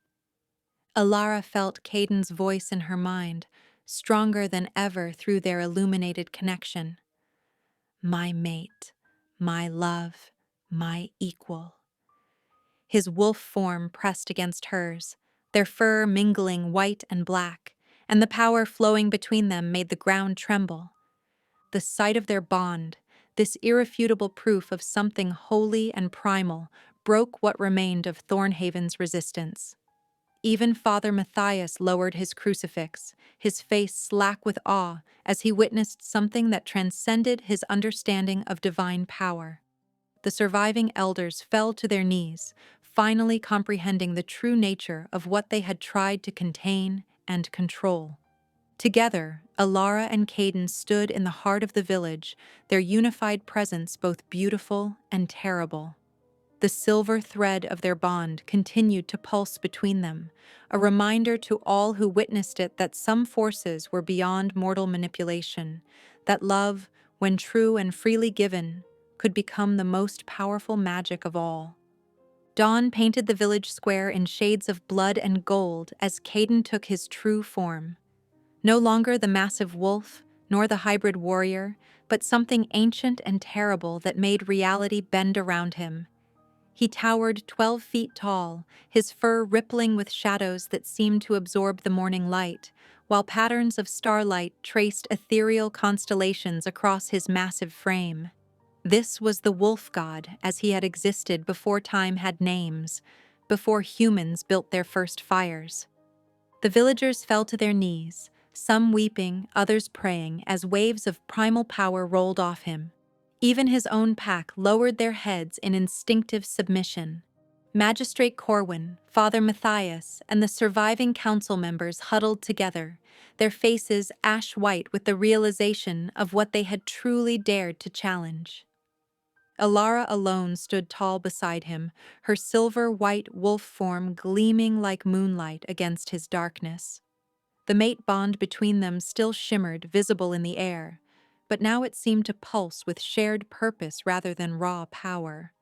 Alara felt Caden's voice in her mind, stronger than ever through their illuminated connection. My mate, my love, my equal. His wolf form pressed against hers, their fur mingling white and black, and the power flowing between them made the ground tremble. The sight of their bond, this irrefutable proof of something holy and primal, broke what remained of Thornhaven's resistance. Even Father Matthias lowered his crucifix, his face slack with awe as he witnessed something that transcended his understanding of divine power. The surviving elders fell to their knees, finally comprehending the true nature of what they had tried to contain and control. Together, Alara and Caden stood in the heart of the village, their unified presence both beautiful and terrible. The silver thread of their bond continued to pulse between them, a reminder to all who witnessed it that some forces were beyond mortal manipulation, that love, when true and freely given, could become the most powerful magic of all. Dawn painted the village square in shades of blood and gold as Caden took his true form. No longer the massive wolf, nor the hybrid warrior, but something ancient and terrible that made reality bend around him. He towered 12 feet tall, his fur rippling with shadows that seemed to absorb the morning light, while patterns of starlight traced ethereal constellations across his massive frame. This was the wolf god as he had existed before time had names, before humans built their first fires. The villagers fell to their knees, some weeping, others praying, as waves of primal power rolled off him. Even his own pack lowered their heads in instinctive submission. Magistrate Corwin, Father Matthias, and the surviving council members huddled together, their faces ash-white with the realization of what they had truly dared to challenge. Alara alone stood tall beside him, her silver-white wolf form gleaming like moonlight against his darkness. The mate bond between them still shimmered, visible in the air, but now it seemed to pulse with shared purpose rather than raw power.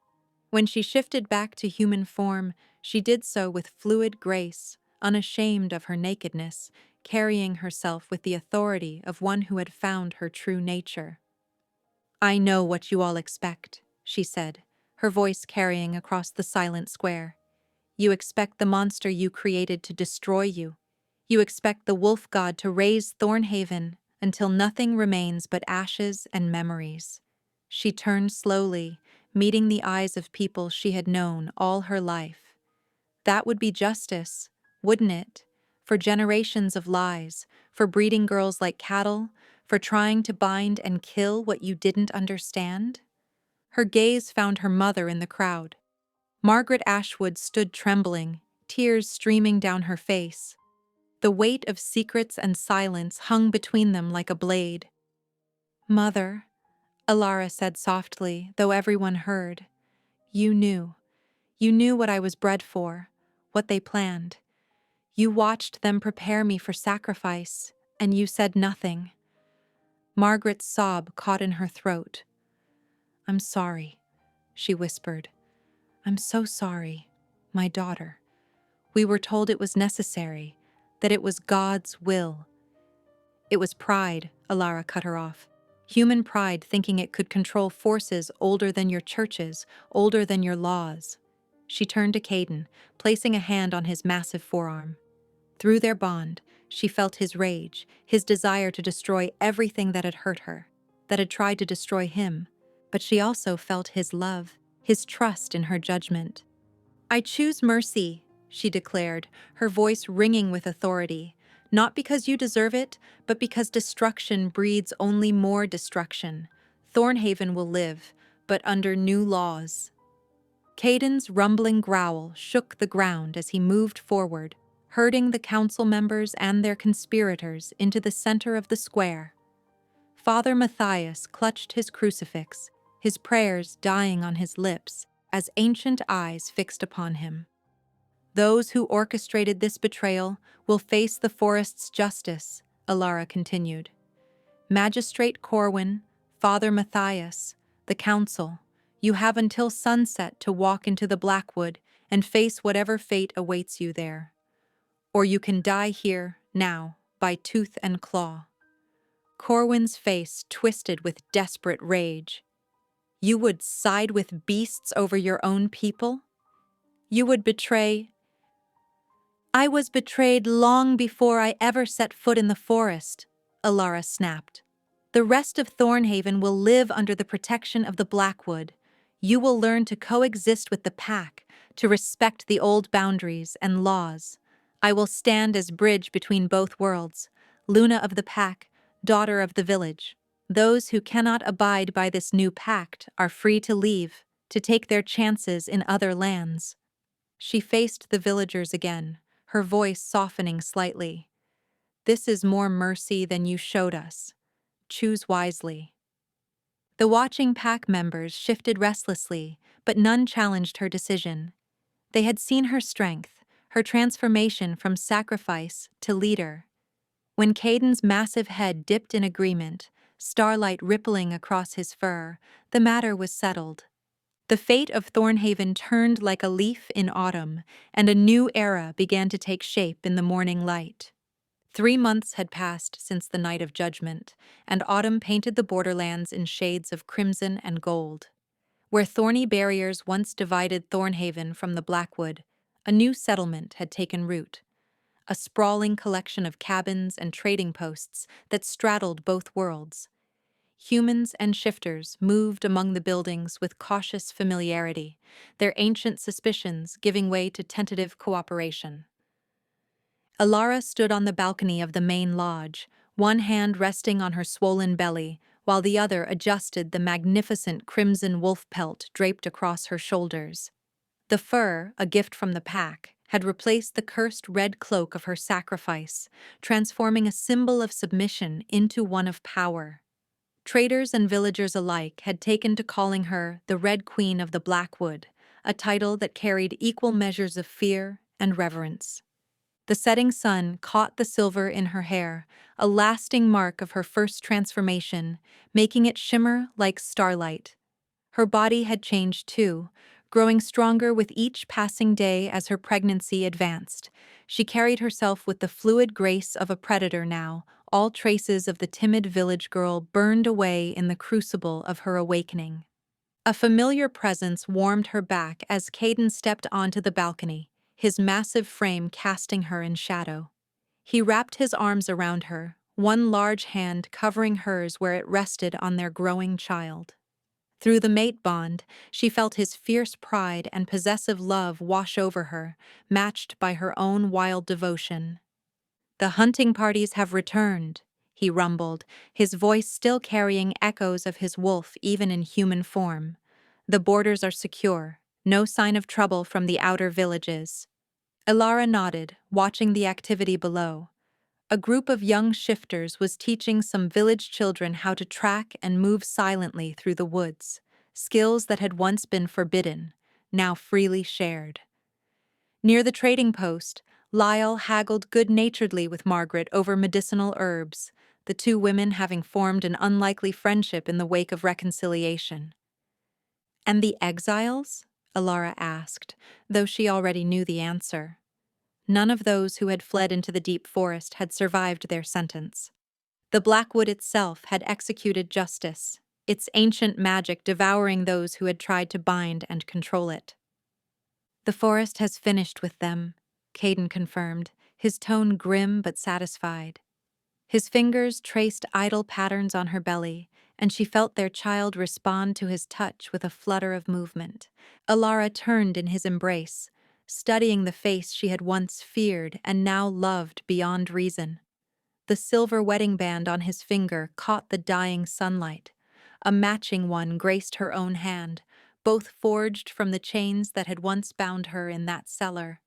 When she shifted back to human form, she did so with fluid grace, unashamed of her nakedness, carrying herself with the authority of one who had found her true nature. "I know what you all expect," she said, her voice carrying across the silent square. "You expect the monster you created to destroy you. You expect the wolf god to raise Thornhaven until nothing remains but ashes and memories." She turned slowly, meeting the eyes of people she had known all her life. That would be justice, wouldn't it? For generations of lies, for breeding girls like cattle, for trying to bind and kill what you didn't understand? Her gaze found her mother in the crowd. Margaret Ashwood stood trembling, tears streaming down her face. The weight of secrets and silence hung between them like a blade. "Mother," Alara said softly, though everyone heard, "you knew. You knew what I was bred for, what they planned. You watched them prepare me for sacrifice, and you said nothing." Margaret's sob caught in her throat. "I'm sorry," she whispered. "I'm so sorry, my daughter. We were told it was necessary, that it was God's will." "It was pride," Alara cut her off. "Human pride thinking it could control forces older than your churches, older than your laws." She turned to Caden, placing a hand on his massive forearm. Through their bond, she felt his rage, his desire to destroy everything that had hurt her, that had tried to destroy him. But she also felt his love, his trust in her judgment. "I choose mercy," she declared, her voice ringing with authority. "Not because you deserve it, but because destruction breeds only more destruction. Thornhaven will live, but under new laws." Caden's rumbling growl shook the ground as he moved forward, herding the council members and their conspirators into the center of the square. Father Matthias clutched his crucifix, his prayers dying on his lips as ancient eyes fixed upon him. "Those who orchestrated this betrayal will face the forest's justice," Alara continued. "Magistrate Corwin, Father Matthias, the council, you have until sunset to walk into the Blackwood and face whatever fate awaits you there. Or you can die here, now, by tooth and claw. Corwin's face twisted with desperate rage. You would side with beasts over your own people? You would betray— I was betrayed long before I ever set foot in the forest, Alara snapped. The rest of Thornhaven will live under the protection of the Blackwood. You will learn to coexist with the pack, to respect the old boundaries and laws. I will stand as bridge between both worlds, Luna of the pack, daughter of the village. Those who cannot abide by this new pact are free to leave, to take their chances in other lands. She faced the villagers again, her voice softening slightly. This is more mercy than you showed us. Choose wisely. The watching pack members shifted restlessly, but none challenged her decision. They had seen her strength, her transformation from sacrifice to leader. When Caden's massive head dipped in agreement, starlight rippling across his fur, the matter was settled. The fate of Thornhaven turned like a leaf in autumn, and a new era began to take shape in the morning light. 3 months had passed since the Night of Judgment, and autumn painted the borderlands in shades of crimson and gold. Where thorny barriers once divided Thornhaven from the Blackwood, a new settlement had taken root. A sprawling collection of cabins and trading posts that straddled both worlds. Humans and shifters moved among the buildings with cautious familiarity, their ancient suspicions giving way to tentative cooperation. Alara stood on the balcony of the main lodge, one hand resting on her swollen belly, while the other adjusted the magnificent crimson wolf pelt draped across her shoulders. The fur, a gift from the pack, had replaced the cursed red cloak of her sacrifice, transforming a symbol of submission into one of power. Traders and villagers alike had taken to calling her the Red Queen of the Blackwood, a title that carried equal measures of fear and reverence. The setting sun caught the silver in her hair, a lasting mark of her first transformation, making it shimmer like starlight. Her body had changed too, growing stronger with each passing day as her pregnancy advanced. She carried herself with the fluid grace of a predator now, all traces of the timid village girl burned away in the crucible of her awakening. A familiar presence warmed her back as Caden stepped onto the balcony, his massive frame casting her in shadow. He wrapped his arms around her, one large hand covering hers where it rested on their growing child. Through the mate bond, she felt his fierce pride and possessive love wash over her, matched by her own wild devotion. "The hunting parties have returned," he rumbled, his voice still carrying echoes of his wolf even in human form. "The borders are secure, no sign of trouble from the outer villages." Alara nodded, watching the activity below. A group of young shifters was teaching some village children how to track and move silently through the woods, skills that had once been forbidden, now freely shared. Near the trading post, Lyle haggled good-naturedly with Margaret over medicinal herbs, the two women having formed an unlikely friendship in the wake of reconciliation. "And the exiles?" Alara asked, though she already knew the answer. None of those who had fled into the deep forest had survived their sentence. The Blackwood itself had executed justice, its ancient magic devouring those who had tried to bind and control it. "The forest has finished with them," Caden confirmed, his tone grim but satisfied. His fingers traced idle patterns on her belly, and she felt their child respond to his touch with a flutter of movement. Alara turned in his embrace, studying the face she had once feared and now loved beyond reason. The silver wedding band on his finger caught the dying sunlight. A matching one graced her own hand, both forged from the chains that had once bound her in that cellar.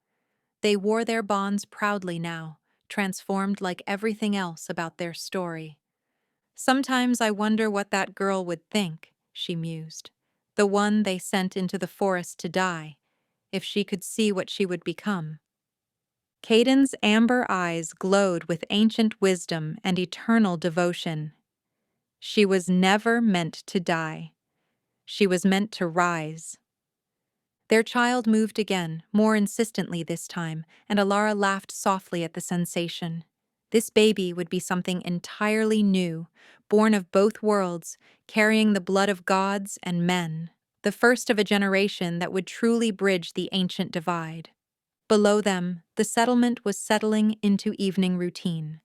They wore their bonds proudly now, transformed like everything else about their story. "Sometimes I wonder what that girl would think," she mused. "The one they sent into the forest to die, if she could see what she would become." Caden's amber eyes glowed with ancient wisdom and eternal devotion. She was never meant to die. She was meant to rise. Their child moved again, more insistently this time, and Alara laughed softly at the sensation. This baby would be something entirely new, born of both worlds, carrying the blood of gods and men, the first of a generation that would truly bridge the ancient divide. Below them, the settlement was settling into evening routine.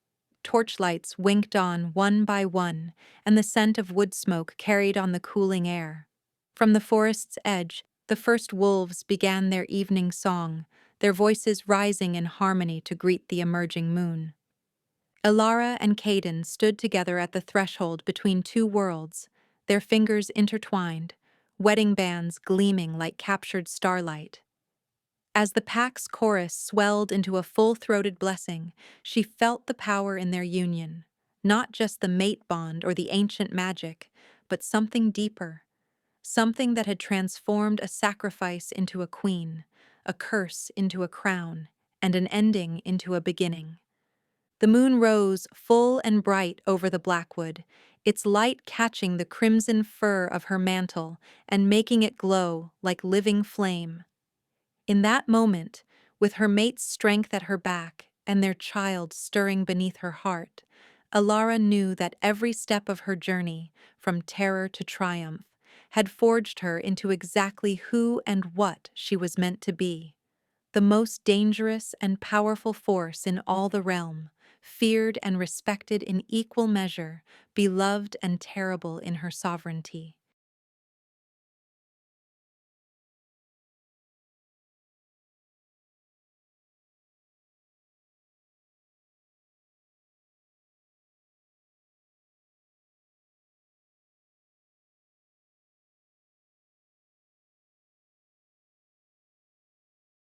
Torchlights winked on one by one, and the scent of wood smoke carried on the cooling air. From the forest's edge, the first wolves began their evening song, their voices rising in harmony to greet the emerging moon. Elara and Caden stood together at the threshold between two worlds, their fingers intertwined, wedding bands gleaming like captured starlight. As the pack's chorus swelled into a full-throated blessing, she felt the power in their union, not just the mate bond or the ancient magic, but something deeper, something that had transformed a sacrifice into a queen, a curse into a crown, and an ending into a beginning. The moon rose full and bright over the blackwood, its light catching the crimson fur of her mantle and making it glow like living flame. In that moment, with her mate's strength at her back and their child stirring beneath her heart, Alara knew that every step of her journey, from terror to triumph, had forged her into exactly who and what she was meant to be. The most dangerous and powerful force in all the realm, feared and respected in equal measure, beloved and terrible in her sovereignty.